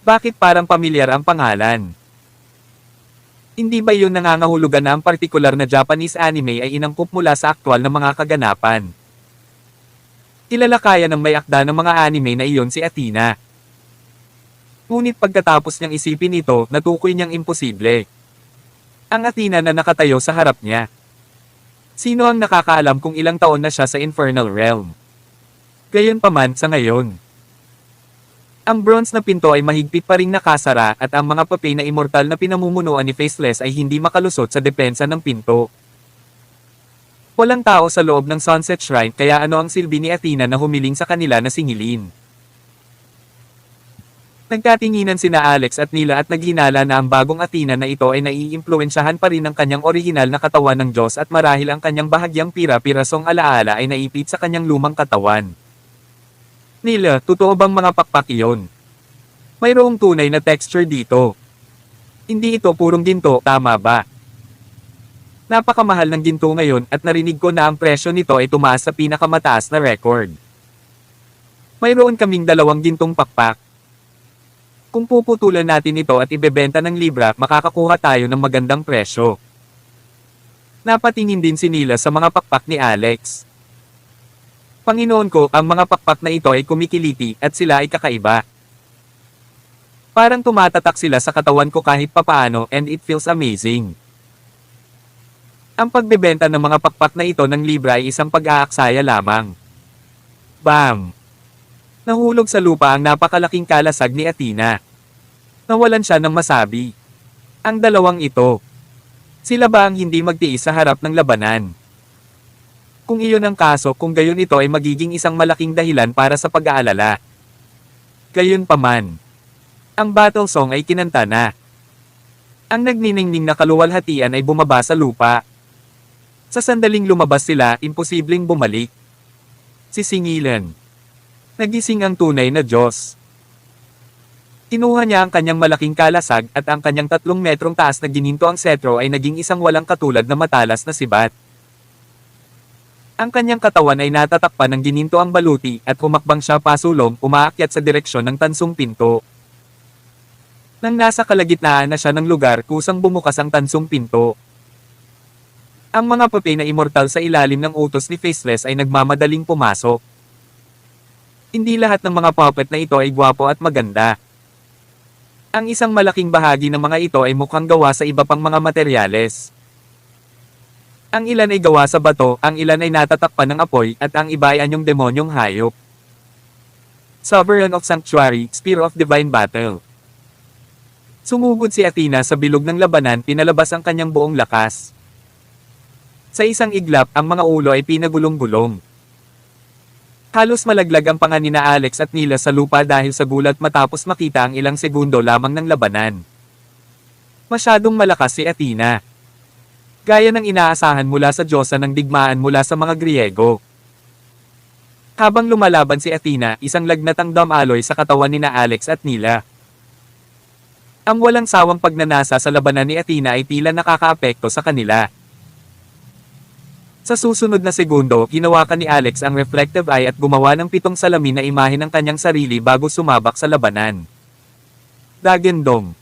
Bakit parang pamilyar ang pangalan? Hindi ba yun nangangahulugan na ang partikular na Japanese anime ay inangkop mula sa aktwal na mga kaganapan? Kilala kaya ng may akda ng mga anime na iyon si Athena. Ngunit pagkatapos niyang isipin ito, natukoy niyang imposible. Ang Athena na nakatayo sa harap niya. Sino ang nakakaalam kung ilang taon na siya sa Infernal Realm? Gayunpaman sa ngayon. Ang bronze na pinto ay mahigpit pa ring nakasara at ang mga papel na immortal na pinamumunuan ni Faceless ay hindi makalusot sa depensa ng pinto. Walang tao sa loob ng Sunset Shrine kaya ano ang silbi ni Athena na humiling sa kanila na singilin? Nagkatinginan sina Alex at Nila at naghinala na ang bagong Athena na ito ay naiimpluwensyahan pa rin ng kanyang orihinal na katawan ng Diyos at marahil ang kanyang bahagyang pira-pirasong alaala ay naipit sa kanyang lumang katawan. Nila, totoo bang mga pakpak iyon? Mayroong tunay na texture dito. Hindi ito purong ginto, tama ba? Napakamahal ng ginto ngayon at narinig ko na ang presyo nito ay tumaas sa pinakamataas na record. Mayroon kaming 2 gintong pakpak. Kung puputulan natin ito at ibebenta ng libra, makakakuha tayo ng magandang presyo. Napatingin din si Nila sa mga pakpak ni Alex. Panginoon ko, ang mga pakpak na ito ay kumikiliti at sila ay kakaiba. Parang tumatatak sila sa katawan ko kahit papaano and it feels amazing. Ang pagbebenta ng mga pakpak na ito ng libra ay isang pag-aaksaya lamang. Bam! Nahulog sa lupa ang napakalaking kalasag ni Athena. Nawalan siya ng masabi. Ang 2 ito. Sila ba ang hindi magtiis sa harap ng labanan? Kung iyon ang kaso, kung gayon ito ay magiging isang malaking dahilan para sa pag-aalala. Gayunpaman. Ang battle song ay kinanta na. Ang nagniningning na kaluwalhatian ay bumaba sa lupa. Sa sandaling lumabas sila, imposibleng bumalik. Sisingilan. Nagising ang tunay na Diyos. Kinuha niya ang kanyang malaking kalasag at ang kanyang 3 metrong taas na gininto ang setro ay naging isang walang katulad na matalas na sibat. Ang kanyang katawan ay natatakpan ng gininto ang baluti at humakbang siya pasulong umaakyat sa direksyon ng tansong pinto. Nang nasa kalagitnaan na siya ng lugar, kusang bumukas ang tansong pinto. Ang mga papel na immortal sa ilalim ng utos ni Faceless ay nagmamadaling pumasok. Hindi lahat ng mga puppet na ito ay gwapo at maganda. Ang isang malaking bahagi ng mga ito ay mukhang gawa sa iba pang mga materyales. Ang ilan ay gawa sa bato, ang ilan ay natatakpan ng apoy, at ang iba ay anyong demonyong hayop. Sovereign of Sanctuary, Spear of Divine Battle. Sumugod si Athena sa bilog ng labanan, pinalabas ang kanyang buong lakas. Sa isang iglap, ang mga ulo ay pinagulong-gulong. Halos malaglag ang panga nina Alex at Nila sa lupa dahil sa gulat matapos makita ang ilang segundo lamang ng labanan. Masyadong malakas si Athena. Gaya ng inaasahan mula sa Diyosa ng digmaan mula sa mga Griego. Habang lumalaban si Athena, isang lagnat ang damaloy sa katawan nina Alex at Nila. Ang walang sawang pagnanasa sa labanan ni Athena ay tila nakakaapekto sa kanila. Sa susunod na segundo, hinawakan ni Alex ang reflective eye at gumawa ng 7 salamin na imahe ng kanyang sarili bago sumabak sa labanan. Dagendong.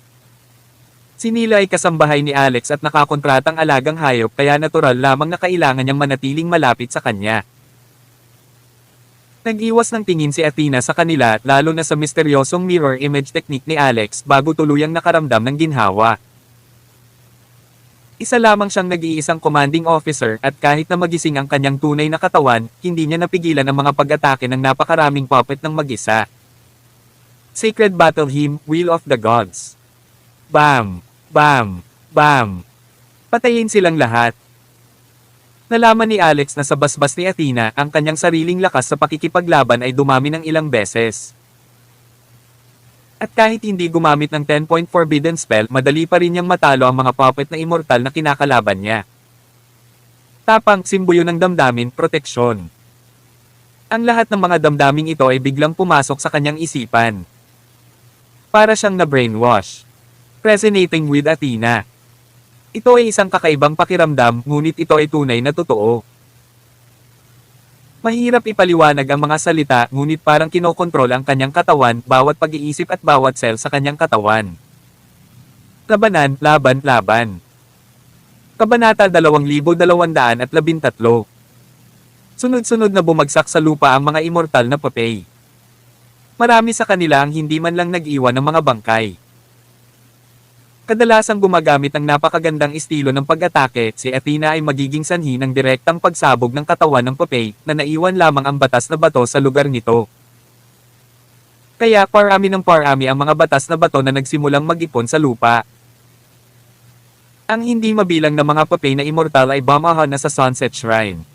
Si Nila ay kasambahay ni Alex at nakakontratang alagang hayop kaya natural lamang na kailangan niyang manatiling malapit sa kanya. Nag-iwas ng tingin si Athena sa kanila lalo na sa misteryosong mirror image technique ni Alex bago tuluyang nakaramdam ng ginhawa. Isa lamang siyang nag-iisang commanding officer at kahit na magising ang kanyang tunay na katawan, hindi niya napigilan ang mga pag-atake ng napakaraming puppet ng mag-isa. Sacred Battle Hymn, Wheel of the Gods. Bam! Bam! Bam! Patayin silang lahat. Nalaman ni Alex na sa basbas ni Athena, ang kanyang sariling lakas sa pakikipaglaban ay dumami ng ilang beses. At kahit hindi gumamit ng 10-point forbidden spell, madali pa rin niyang matalo ang mga puppet na immortal na kinakalaban niya. Tapang, simboyo ng damdamin, proteksyon. Ang lahat ng mga damdaming ito ay biglang pumasok sa kanyang isipan. Para siyang na-brainwash. Resonating with Athena. Ito ay isang kakaibang pakiramdam, ngunit ito ay tunay na totoo. Mahirap ipaliwanag ang mga salita, ngunit parang kinokontrol ang kanyang katawan, bawat pag-iisip at bawat cell sa kanyang katawan. Labanan, laban, laban. Kabanata 2213. Sunod-sunod na bumagsak sa lupa ang mga immortal na papay. Marami sa kanila ang hindi man lang nag-iwan ng mga bangkay. Kadalasang gumagamit ng napakagandang estilo ng pag-atake, si Athena ay magiging sanhi ng direktang pagsabog ng katawan ng papay, na naiwan lamang ang batas na bato sa lugar nito. Kaya parami ng parami ang mga batas na bato na nagsimulang mag-ipon sa lupa. Ang hindi mabilang na mga papay na immortal ay bamahan na sa Sunset Shrine.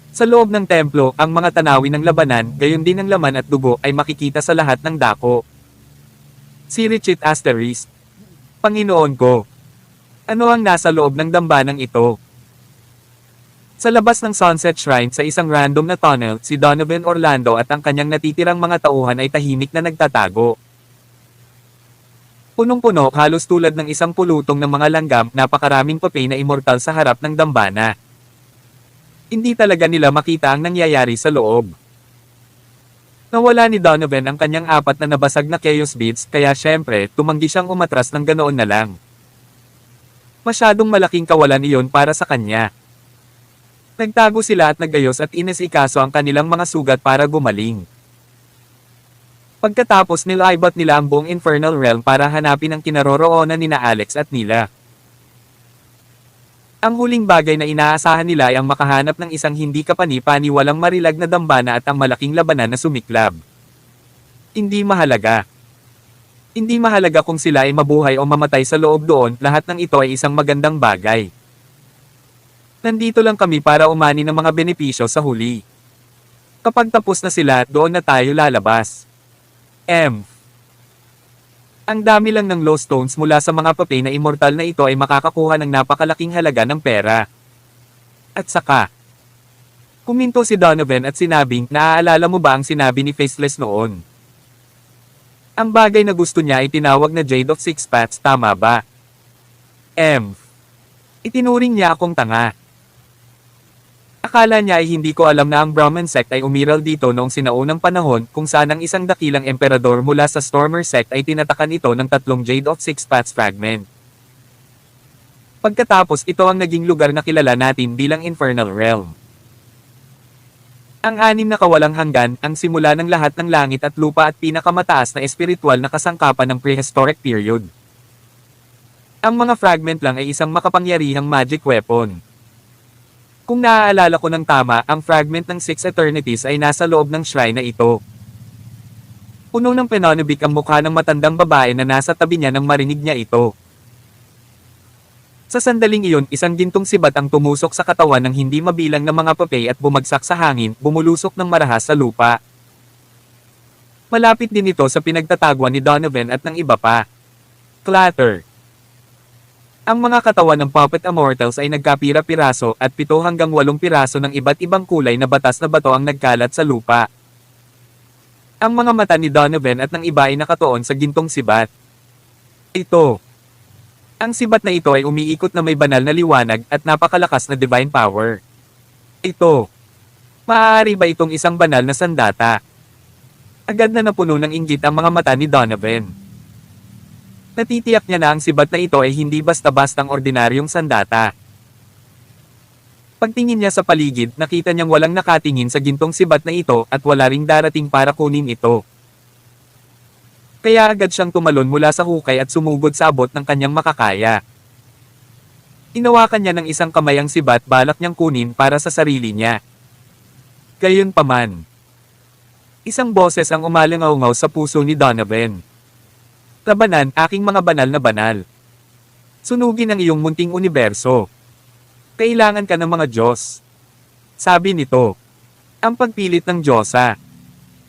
Sa loob ng templo, ang mga tanawin ng labanan, gayon din ang laman at dugo, ay makikita sa lahat ng dako. Si Richit Asterisk. Panginoon ko. Ano ang nasa loob ng dambanang ito? Sa labas ng Sunset Shrine sa isang random na tunnel, si Donovan Orlando at ang kanyang natitirang mga tauhan ay tahimik na nagtatago. Punong-puno, halos tulad ng isang pulutong ng mga langgam, napakaraming papay na immortal sa harap ng dambana. Hindi talaga nila makita ang nangyayari sa loob. Nawala ni Donovan ang kanyang 4 na nabasag na Chaos Beads, kaya syempre, tumanggi siyang umatras ng ganoon na lang. Masyadong malaking kawalan iyon para sa kanya. Nagtago sila at nagayos at inesikaso ang kanilang mga sugat para gumaling. Pagkatapos nilaibat nila ang buong Infernal Realm para hanapin ang kinaroroonan nina Alex at Nila. Ang huling bagay na inaasahan nila ay ang makahanap ng isang hindi kapani-pani walang marilag na dambana at ang malaking labanan na sumiklab. Hindi mahalaga. Hindi mahalaga kung sila ay mabuhay o mamatay sa loob doon, lahat ng ito ay isang magandang bagay. Nandito lang kami para umani ng mga benepisyo sa huli. Kapag tapos na sila, doon na tayo lalabas. Ang dami lang ng low stones mula sa mga papay na immortal na ito ay makakakuha ng napakalaking halaga ng pera. At saka, kuminto si Donovan at sinabing, naaalala mo ba ang sinabi ni Faceless noon? Ang bagay na gusto niya ay tinawag na Jade of Six Paths, tama ba? Itinuring niya akong tanga. Akala niya ay hindi ko alam na ang Brahman sect ay umiral dito noong sinaunang panahon, kung saan ang isang dakilang emperador mula sa Stormer sect ay tinatakan ito ng 3 Jade of Six Paths fragment. Pagkatapos ito ang naging lugar na kilala natin bilang Infernal Realm. Ang 6 na kawalang hanggan, ang simula ng lahat ng langit at lupa at pinakamataas na espiritual na kasangkapan ng prehistoric period. Ang mga fragment lang ay isang makapangyarihang magic weapon. Kung naaalala ko ng tama, ang fragment ng 6 Eternities ay nasa loob ng shrine na ito. Puno ng penonibik ang mukha ng matandang babae na nasa tabi niya nang marinig niya ito. Sa sandaling iyon, isang gintong sibat ang tumusok sa katawan ng hindi mabilang na mga papay at bumagsak sa hangin, bumulusok ng marahas sa lupa. Malapit din ito sa pinagtatagwan ni Donovan at ng iba pa. Clatter. Ang mga katawan ng Puppet Immortals ay nagkapira-piraso at 7 hanggang 8 piraso ng iba't ibang kulay na batas na bato ang nagkalat sa lupa. Ang mga mata ni Donovan at ng iba ay nakatuon sa gintong sibat. Ito. Ang sibat na ito ay umiikot na may banal na liwanag at napakalakas na divine power. Ito. Maaari ba itong isang banal na sandata? Agad na napuno ng inggit ang mga mata ni Donovan. Natitiyak niya na ang sibat na ito ay hindi basta-bastang ordinaryong sandata. Pagtingin niya sa paligid, nakita niyang walang nakatingin sa gintong sibat na ito at wala ring darating para kunin ito. Kaya agad siyang tumalon mula sa hukay at sumugod sa abot ng kanyang makakaya. Inawakan niya ng isang kamay ang sibat, balak niyang kunin para sa sarili niya. Gayunpaman, isang boses ang umalingaw-ngaw sa puso ni Donovan. Labanan, aking mga banal na banal. Sunugin ang iyong munting universo. Kailangan ka ng mga Diyos. Sabi nito. Ang pagpilit ng Diyosa.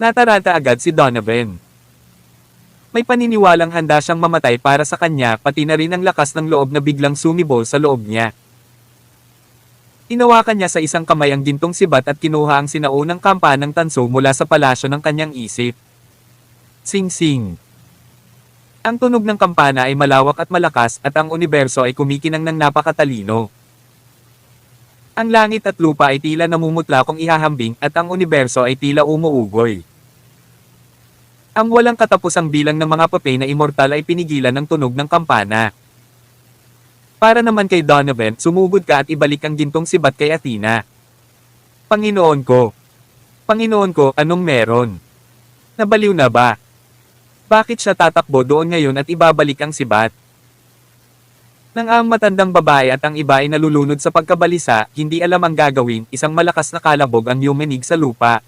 Nataranta agad si Donovan. May paniniwalang handa siyang mamatay para sa kanya, pati na rin ang lakas ng loob na biglang sumibol sa loob niya. Inawakan niya sa isang kamay ang gintong sibat at kinuha ang sinaunang kampanang tanso mula sa palasyo ng kanyang isip. Sing-sing. Ang tunog ng kampana ay malawak at malakas at ang universo ay kumikinang ng napakatalino. Ang langit at lupa ay tila namumutla kung ihahambing at ang universo ay tila umuugoy. Ang walang katapusang bilang ng mga papel na immortal ay pinigilan ng tunog ng kampana. Para naman kay Donovan, sumugod ka at ibalik ang gintong sibat kay Athena. Panginoon ko! Panginoon ko, anong meron? Nabaliw na ba? Bakit siya tatakbo doon ngayon at ibabalik ang sibat? Nang ang matandang babae at ang iba ay nalulunod sa pagkabalisa, hindi alam ang gagawin, isang malakas na kalabog ang yumanig sa lupa.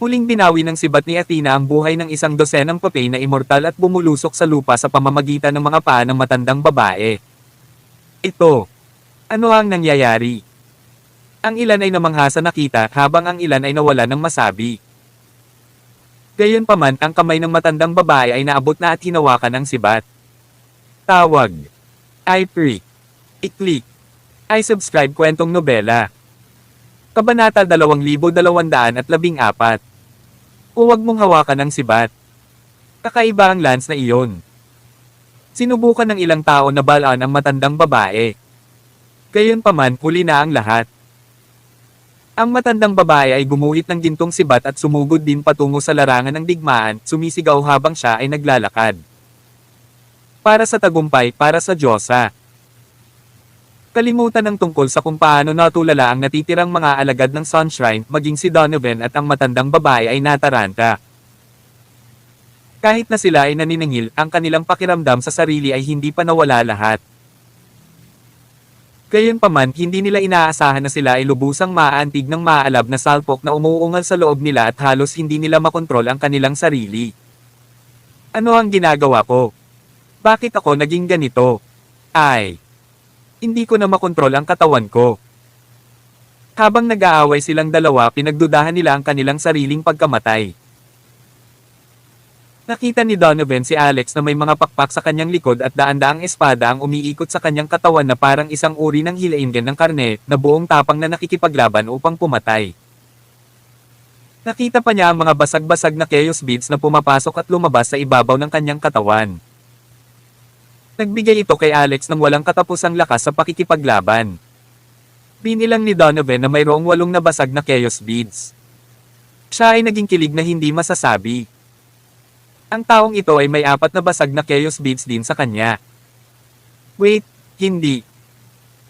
Huling binawi ng sibat ni Athena ang buhay ng isang dosenang papel na immortal at bumulusok sa lupa sa pamamagitan ng mga paa ng matandang babae. Ito. Ano ang nangyayari? Ang ilan ay namangha sa nakita habang ang ilan ay nawala ng masabi. Gayunpaman, ang kamay ng matandang babae ay naabot na at hinawakan ang sibat. Tawag. I-free. I-click. I-subscribe kwentong nobela. Kabanata 2214. Huwag mong hawakan ang sibat. Kakaiba ang lance na iyon. Sinubukan ng ilang tao na balaan ang matandang babae. Gayunpaman, huli na ang lahat. Ang matandang babae ay gumuhit ng gintong sibat at sumugod din patungo sa larangan ng digmaan, sumisigaw habang siya ay naglalakad. Para sa tagumpay, para sa Diyosa. Kalimutan ng tungkol sa kung paano natulala ang natitirang mga alagad ng Sunshrine, maging si Donovan at ang matandang babae ay nataranta. Kahit na sila ay naniningil, ang kanilang pakiramdam sa sarili ay hindi pa nawala lahat. Gayunpaman, hindi nila inaasahan na sila ay lubusang maaantig ng maalab na salpok na umuungal sa loob nila at halos hindi nila makontrol ang kanilang sarili. Ano ang ginagawa ko? Bakit ako naging ganito? Ay! Hindi ko na makontrol ang katawan ko. Habang nag-aaway silang dalawa, pinagdudahan nila ang kanilang sariling pagkamatay. Nakita ni Donovan si Alex na may mga pakpak sa kanyang likod at daan-daang espada ang umiikot sa kanyang katawan na parang isang uri ng hilaingen ng karne na buong tapang na nakikipaglaban upang pumatay. Nakita pa niya ang mga basag-basag na chaos beads na pumapasok at lumabas sa ibabaw ng kanyang katawan. Nagbigay ito kay Alex ng walang katapusang lakas sa pakikipaglaban. Binilang ni Donovan na mayroong 8 na basag na chaos beads. Siya ay naging kilig na hindi masasabi. Ang taong ito ay may 4 na basag na chaos beads din sa kanya. Wait, hindi.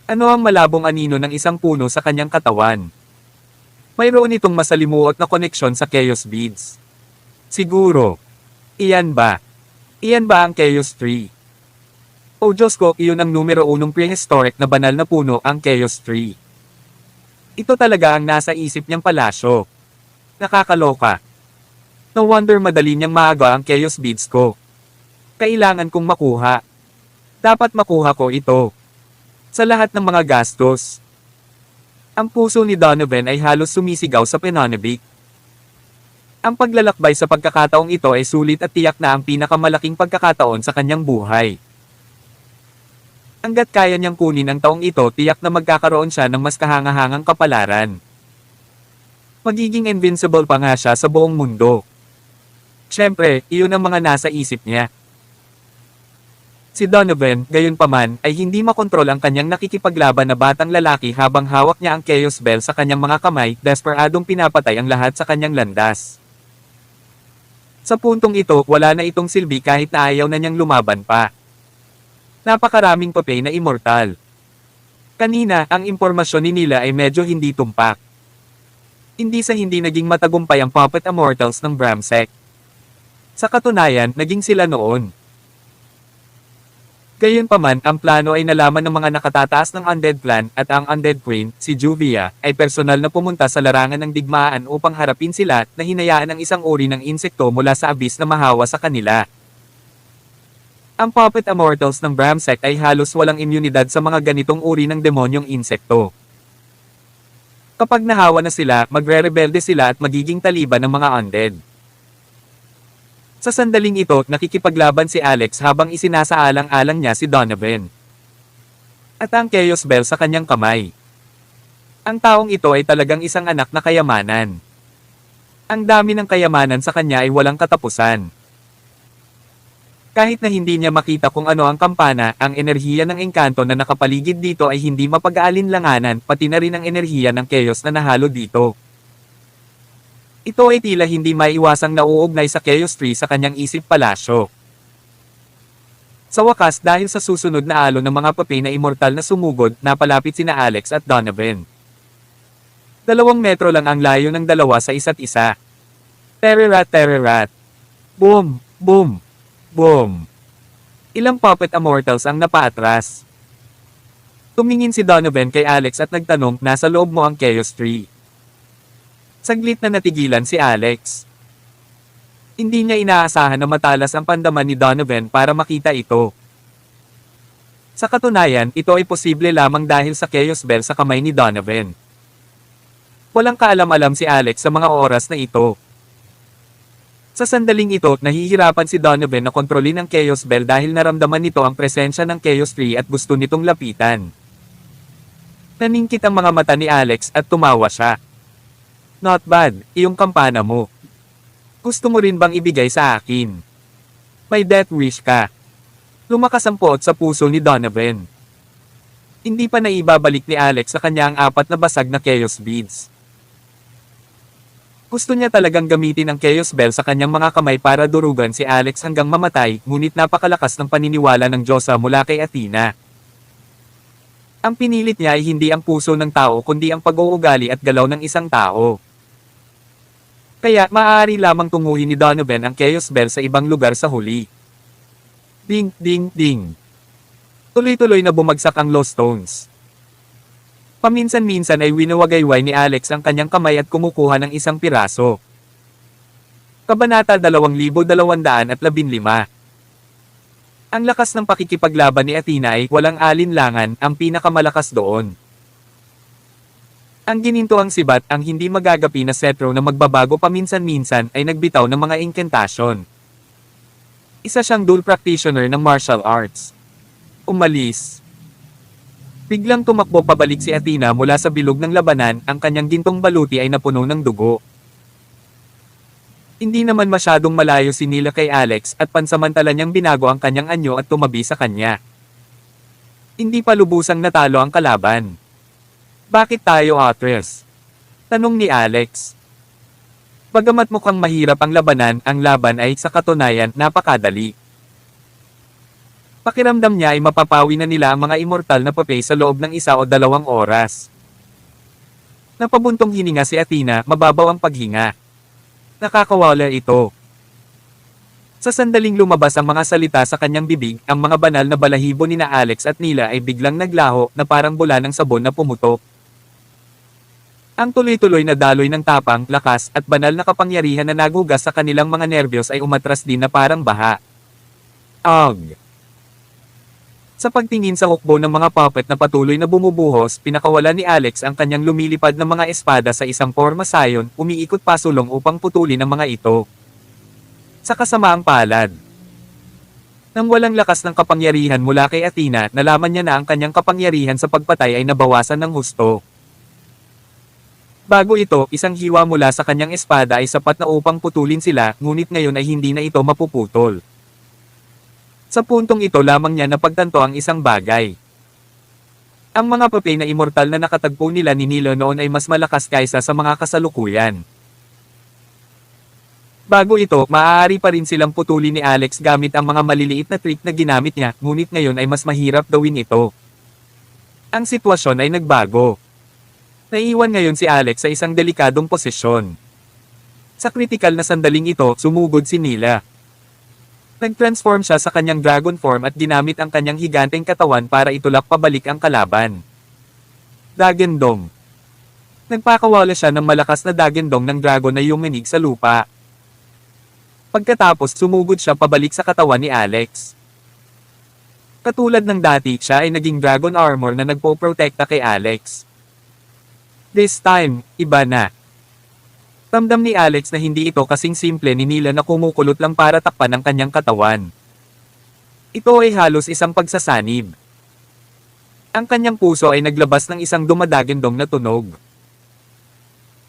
Ano ang malabong anino ng isang puno sa kanyang katawan? Mayroon itong masalimuot na koneksyon sa chaos beads. Siguro. Iyan ba? Iyan ba ang chaos tree? O Diyos ko, iyon ang numero 1 prehistoric na banal na puno, ang chaos tree. Ito talaga ang nasa isip niyang palasyo. Nakakaloka. No wonder madali niyang maaga ang chaos beads ko. Kailangan kong makuha. Dapat makuha ko ito. Sa lahat ng mga gastos. Ang puso ni Donovan ay halos sumisigaw sa pananabik. Ang paglalakbay sa pagkakataong ito ay sulit at tiyak na ang pinakamalaking pagkakataon sa kanyang buhay. Hanggat kaya niyang kunin ang taong ito, tiyak na magkakaroon siya ng mas kahangahangang kapalaran. Magiging invincible pa nga siya sa buong mundo. Siyempre, iyon ang mga nasa isip niya. Si Donovan, gayunpaman, ay hindi makontrol ang kanyang nakikipaglaban na batang lalaki habang hawak niya ang Chaos Bell sa kanyang mga kamay, desperadong pinapatay ang lahat sa kanyang landas. Sa puntong ito, wala na itong silbi kahit na ayaw na niyang lumaban pa. Napakaraming papel na immortal. Kanina, ang impormasyon ni nila ay medyo hindi tumpak. Hindi sa hindi naging matagumpay ang Puppet Immortals ng Bramsec. Sa katunayan, naging sila noon. Gayunpaman, ang plano ay nalaman ng mga nakatataas ng Undead Clan at ang Undead Queen, si Juvia, ay personal na pumunta sa larangan ng digmaan upang harapin sila na hinayaan ang isang uri ng insekto mula sa abyss na mahawa sa kanila. Ang Puppet Immortals ng Bramsec ay halos walang immunidad sa mga ganitong uri ng demonyong insekto. Kapag nahawa na sila, magre-rebelde sila at magiging taliban ng mga undead. Sa sandaling ito, nakikipaglaban si Alex habang isinasaalang-alang niya si Donovan. At ang Chaos Bell sa kanyang kamay. Ang taong ito ay talagang isang anak na kayamanan. Ang dami ng kayamanan sa kanya ay walang katapusan. Kahit na hindi niya makita kung ano ang kampana, ang enerhiya ng engkanto na nakapaligid dito ay hindi mapag-aalinlanganan, pati na rin ang enerhiya ng chaos na nahalo dito. Ito ay tila hindi maiiwasang nauugnay sa chaos tree sa kanyang isip palasyo. Sa wakas, dahil sa susunod na alon ng mga papay na immortal na sumugod, napalapit sina Alex at Donovan. 2 metro lang ang layo ng dalawa sa isa't isa. Tererat tererat. Boom, boom, boom. Ilang puppet immortals ang napaatras. Tumingin si Donovan kay Alex at nagtanong, nasa loob mo ang Chaos Tree. Saglit na natigilan si Alex. Hindi niya inaasahan na matalas ang pandaman ni Donovan para makita ito. Sa katunayan, ito ay posible lamang dahil sa Chaos Bell sa kamay ni Donovan. Walang kaalam-alam si Alex sa mga oras na ito. Sa sandaling ito, nahihirapan si Donovan na kontrolin ang Chaos Bell dahil naramdaman nito ang presensya ng Chaos Tree at gusto nitong lapitan. Naningkit ang mga mata ni Alex at tumawa siya. Not bad, iyong kampana mo. Gusto mo rin bang ibigay sa akin? May death wish ka. Lumakas ang poot sa puso ni Donovan. Hindi pa naibabalik ni Alex sa kanya ang 4 na basag na Chaos Beads. Gusto niya talagang gamitin ang Chaos Bell sa kanyang mga kamay para durugan si Alex hanggang mamatay, ngunit napakalakas ng paniniwala ng Diyosa mula kay Athena. Ang pinilit niya ay hindi ang puso ng tao kundi ang pag-uugali at galaw ng isang tao. Kaya, maaari lamang tunguhin ni Donovan ang Chaos Bell sa ibang lugar sa huli. Ding, ding, ding. Tuloy-tuloy na bumagsak ang Lost Stones. Paminsan-minsan ay winawagayway ni Alex ang kanyang kamay at kumukuha ng isang piraso. Kabanata 2215. Ang lakas ng pakikipaglaban ni Athena ay walang alinlangan, ang pinakamalakas doon. Ang ginintoang sibat, ang hindi magagapi na setro na magbabago paminsan-minsan ay nagbitaw ng mga incantation. Isa siyang dual practitioner ng martial arts. Umalis. Biglang tumakbo pabalik si Athena mula sa bilog ng labanan, ang kanyang gintong baluti ay napuno ng dugo. Hindi naman masyadong malayo si Nila kay Alex at pansamantala niyang binago ang kanyang anyo at tumabi sa kanya. Hindi pa lubusang natalo ang kalaban. Bakit tayo Atreus? Tanong ni Alex. Bagamat mukhang mahirap ang labanan, ang laban ay sa katunayan napakadali. Pakiramdam niya ay mapapawi na nila ang mga immortal na papay sa loob ng 1 o 2 oras. Napabuntong hininga si Athena, mababaw ang paghinga. Nakakawala ito. Sa sandaling lumabas ang mga salita sa kanyang bibig, ang mga banal na balahibo ni na Alex at Nila ay biglang naglaho na parang bula ng sabon na pumutok. Ang tuloy-tuloy na daloy ng tapang, lakas at banal na kapangyarihan na nagugas sa kanilang mga nerbiyos ay umatras din na parang baha. Ag! Sa pagtingin sa hukbo ng mga puppet na patuloy na bumubuhos, pinakawala ni Alex ang kanyang lumilipad na mga espada sa isang forma sayon, umiikot pasulong upang putulin ang mga ito. Sa kasamaang palad. Nang walang lakas ng kapangyarihan mula kay Athena, nalaman niya na ang kanyang kapangyarihan sa pagpatay ay nabawasan ng husto. Bago ito, isang hiwa mula sa kanyang espada ay sapat na upang putulin sila, ngunit ngayon ay hindi na ito mapuputol. Sa puntong ito lamang niya napagtanto ang isang bagay. Ang mga papay na immortal na nakatagpo nila ni Nilo noon ay mas malakas kaysa sa mga kasalukuyan. Bago ito, maaari pa rin silang putulin ni Alex gamit ang mga maliliit na trick na ginamit niya, ngunit ngayon ay mas mahirap gawin ito. Ang sitwasyon ay nagbago. Naiiwan ngayon si Alex sa isang delikadong posisyon. Sa kritikal na sandaling ito, sumugod si Nila. Nag-transform siya sa kanyang dragon form at ginamit ang kanyang higanteng katawan para itulak pabalik ang kalaban. Dagendong. Nagpakawala siya ng malakas na dagendong ng dragon na yuminig sa lupa. Pagkatapos sumugod siya pabalik sa katawan ni Alex. Katulad ng dati, siya ay naging dragon armor na nagpo-protekta kay Alex. This time, iba na. Ramdam ni Alex na hindi ito kasing simple ni Nila na kumukulot lang para takpan ang kanyang katawan. Ito ay halos isang pagsasanib. Ang kanyang puso ay naglabas ng isang dumadagendong na tunog.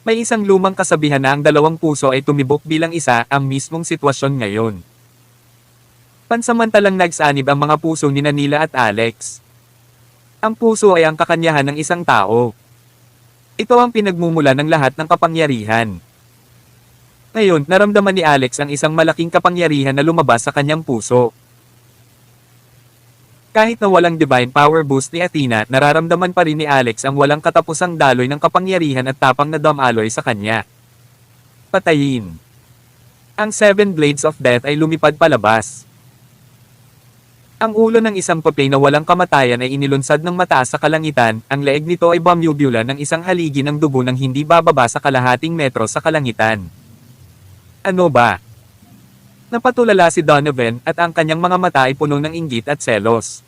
May isang lumang kasabihan na ang dalawang puso ay tumibok bilang isa, ang mismong sitwasyon ngayon. Pansamantalang nagsanib ang mga puso ni Nila at Alex. Ang puso ay ang kakanyahan ng isang tao. Ito ang pinagmumula ng lahat ng kapangyarihan. Ngayon, naramdaman ni Alex ang isang malaking kapangyarihan na lumabas sa kanyang puso. Kahit na walang divine power boost ni Athena, nararamdaman pa rin ni Alex ang walang katapusang daloy ng kapangyarihan at tapang na dumaloy sa kanya. Patayin. Ang Seven Blades of Death ay lumipad palabas. Ang ulo ng isang papay na walang kamatayan ay inilunsad ng mataas sa kalangitan, ang leeg nito ay bumubula ng isang haligi ng dugo ng hindi bababa sa kalahating metro sa kalangitan. Ano ba? Napatulala si Donovan at ang kanyang mga mata ay puno ng inggit at selos.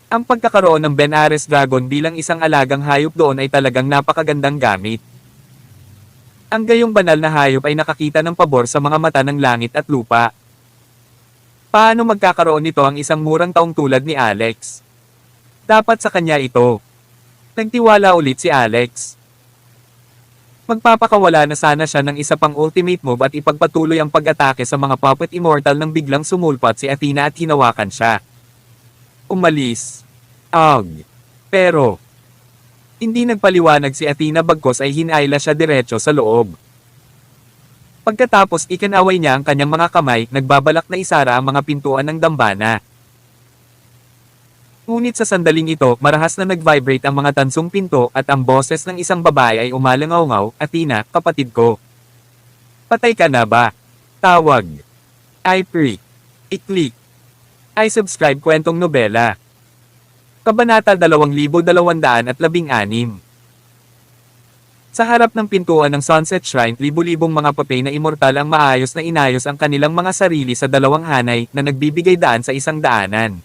Ang pagkakaroon ng Ben Ares Dragon bilang isang alagang hayop doon ay talagang napakagandang gamit. Ang gayong banal na hayop ay nakakita ng pabor sa mga mata ng langit at lupa. Paano magkakaroon nito ang isang murang taong tulad ni Alex? Dapat sa kanya ito. Nagtiwala ulit si Alex. Magpapakawala na sana siya ng isa pang ultimate move at ipagpatuloy ang pag-atake sa mga puppet immortal nang biglang sumulpat si Athena at hinawakan siya. Umalis. Pero, hindi nagpaliwanag si Athena bagkos ay hinayla siya diretso sa loob. Pagkatapos ikinaway niya ang kanyang mga kamay, nagbabalak na isara ang mga pintuan ng dambana. Ngunit sa sandaling ito, marahas na nag-vibrate ang mga tansong pinto at ang boses ng isang babae ay umalangaw-ngaw, Athena, kapatid ko. Patay ka na ba? Tawag. I pray. I-click. I subscribe kwentong nobela. Kabanata 2216. Sa harap ng pintuan ng Sunset Shrine, libu-libong mga papay na immortal ang maayos na inayos ang kanilang mga sarili sa dalawang hanay na nagbibigay daan sa isang daanan.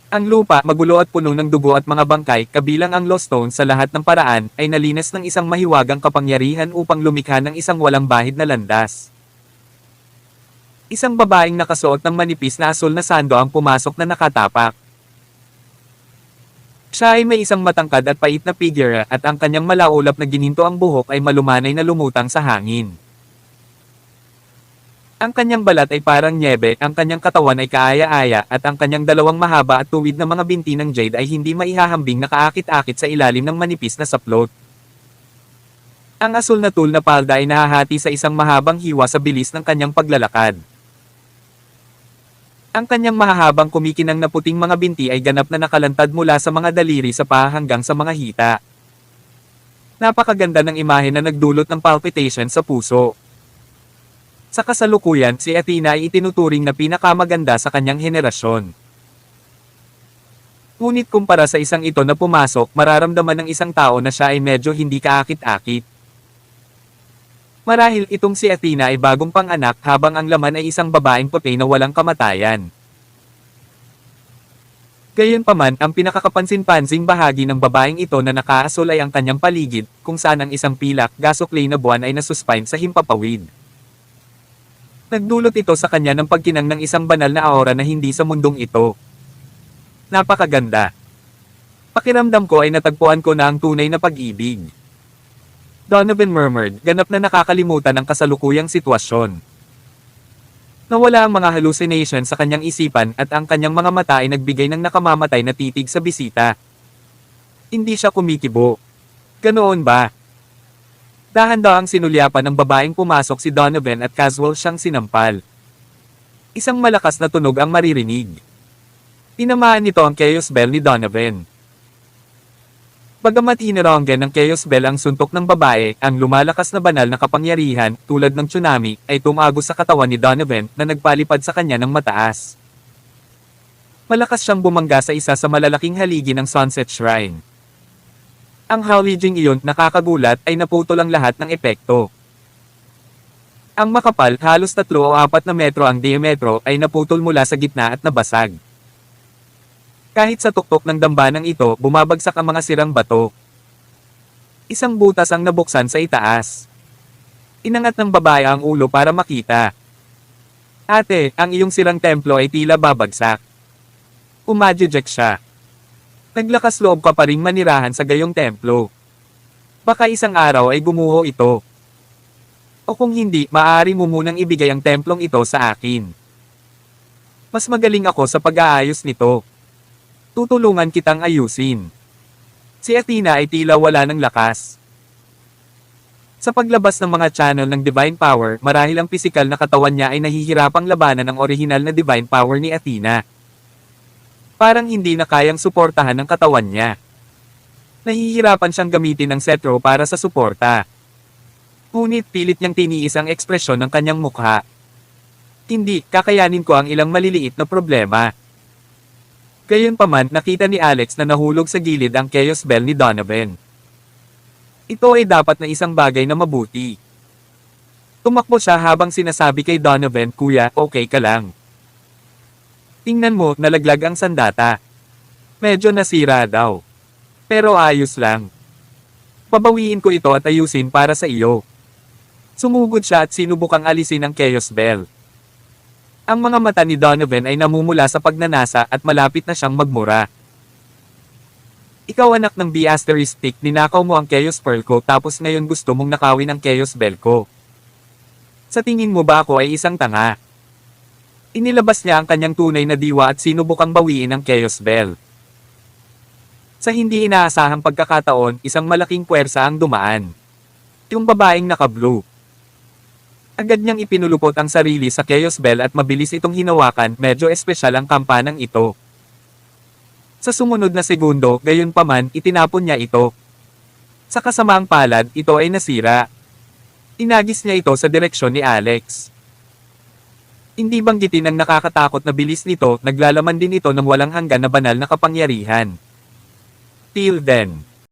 Ang lupa, magulo at puno ng dugo at mga bangkay, kabilang ang Lost Stone sa lahat ng paraan, ay nalinas ng isang mahiwagang kapangyarihan upang lumikha ng isang walang bahid na landas. Isang babaeng nakasuot ng manipis na asul na sando ang pumasok na nakatapak. Siya ay may isang matangkad at pait na figure at ang kanyang malaulap na gininto ang buhok ay malumanay na lumutang sa hangin. Ang kanyang balat ay parang nyebe, ang kanyang katawan ay kaaya-aya, at ang kanyang dalawang mahaba at tuwid na mga binti ng jade ay hindi maihahambing nakaakit-akit sa ilalim ng manipis na saplot. Ang asul na tul na palda ay nahahati sa isang mahabang hiwa sa bilis ng kanyang paglalakad. Ang kanyang mahahabang kumikinang na puting mga binti ay ganap na nakalantad mula sa mga daliri sa paa hanggang sa mga hita. Napakaganda ng imahe na nagdulot ng palpitation sa puso. Sa kasalukuyan, si Athena ay itinuturing na pinakamaganda sa kanyang henerasyon. Ngunit kumpara sa isang ito na pumasok, mararamdaman ng isang tao na siya ay medyo hindi kaakit-akit. Marahil itong si Athena ay bagong panganak habang ang laman ay isang babaeng puti na walang kamatayan. Gayunpaman, ang pinakakapansin-pansing bahagi ng babaeng ito na nakaasul ay ang kanyang paligid, kung saan ang isang pilak, gasoklay na buwan ay nasuspine sa himpapawid. Nagdulot ito sa kanya ng pagkinang ng isang banal na aura na hindi sa mundong ito. Napakaganda. Pakiramdam ko ay natagpuan ko na ang tunay na pag-ibig. Donovan murmured, ganap na nakakalimutan ang kasalukuyang sitwasyon. Nawala ang mga hallucination sa kanyang isipan at ang kanyang mga mata ay nagbigay ng nakamamatay na titig sa bisita. Hindi siya kumikibo. Ganoon ba? Dahan-dahang sinulyapan ng babaeng pumasok si Donovan at casual siyang sinampal. Isang malakas na tunog ang maririnig. Tinamaan nito ang Chaos Bell ni Donovan. Bagamat hinironggan ng Chaos Bell ang suntok ng babae, ang lumalakas na banal na kapangyarihan, tulad ng tsunami, ay tumagos sa katawan ni Donovan na nagpalipad sa kanya ng mataas. Malakas siyang bumangga sa isa sa malalaking haligi ng Sunset Shrine. Ang howling iyon, nakakagulat, ay naputol ang lahat ng epekto. Ang makapal, halos 3 o 4 na metro ang diametro, ay naputol mula sa gitna at nabasag. Kahit sa tuktok ng dambanang ito, bumabagsak ang mga sirang bato. Isang butas ang nabuksan sa itaas. Inangat ng babae ang ulo para makita. Ate, ang iyong sirang templo ay tila babagsak. Umadjeject siya. Naglakas loob ka pa ring manirahan sa gayong templo. Baka isang araw ay gumuho ito. O kung hindi, maaari mo munang ibigay ang templong ito sa akin. Mas magaling ako sa pag-aayos nito. Tutulungan kitang ayusin. Si Athena ay tila wala ng lakas. Sa paglabas ng mga channel ng Divine Power, marahil ang pisikal na katawan niya ay nahihirapang labanan ng orihinal na Divine Power ni Athena. Parang hindi na kayang suportahan ng katawan niya. Nahihirapan siyang gamitin ang cetro para sa suporta. Ngunit pilit niyang tiniis ang ekspresyon ng kanyang mukha. Hindi, kakayanin ko ang ilang maliliit na problema. Gayunpaman, nakita ni Alex na nahulog sa gilid ang Chaos Bell ni Donovan. Ito ay dapat na isang bagay na mabuti. Tumakbo siya habang sinasabi kay Donovan, "Kuya, okay ka lang. Tingnan mo, nalaglag ang sandata. Medyo nasira daw. Pero ayos lang. Pabawiin ko ito at ayusin para sa iyo." Sumugod siya at sinubukang alisin ang Chaos Bell. Ang mga mata ni Donovan ay namumula sa pagnanasa at malapit na siyang magmura. "Ikaw anak ng B***, ninakaw mo ang Chaos Pearl ko tapos ngayon gusto mong nakawin ang Chaos Bell ko. Sa tingin mo ba ako ay isang tanga?" Inilabas niya ang kanyang tunay na diwa at sinubukang bawiin ang Chaos Bell. Sa hindi inaasahang pagkakataon, isang malaking puwersa ang dumaan. Yung babaeng naka-blue. Agad niyang ipinulupot ang sarili sa Chaos Bell at mabilis itong hinawakan, medyo espesyal ang kampanang ito. Sa sumunod na segundo, gayunpaman, itinapon niya ito. Sa kasamaang palad, ito ay nasira. Inagis niya ito sa direksyon ni Alex. Hindi banggitin ang nakakatakot na bilis nito, naglalaman din ito ng walang hanggan na banal na kapangyarihan. Till then.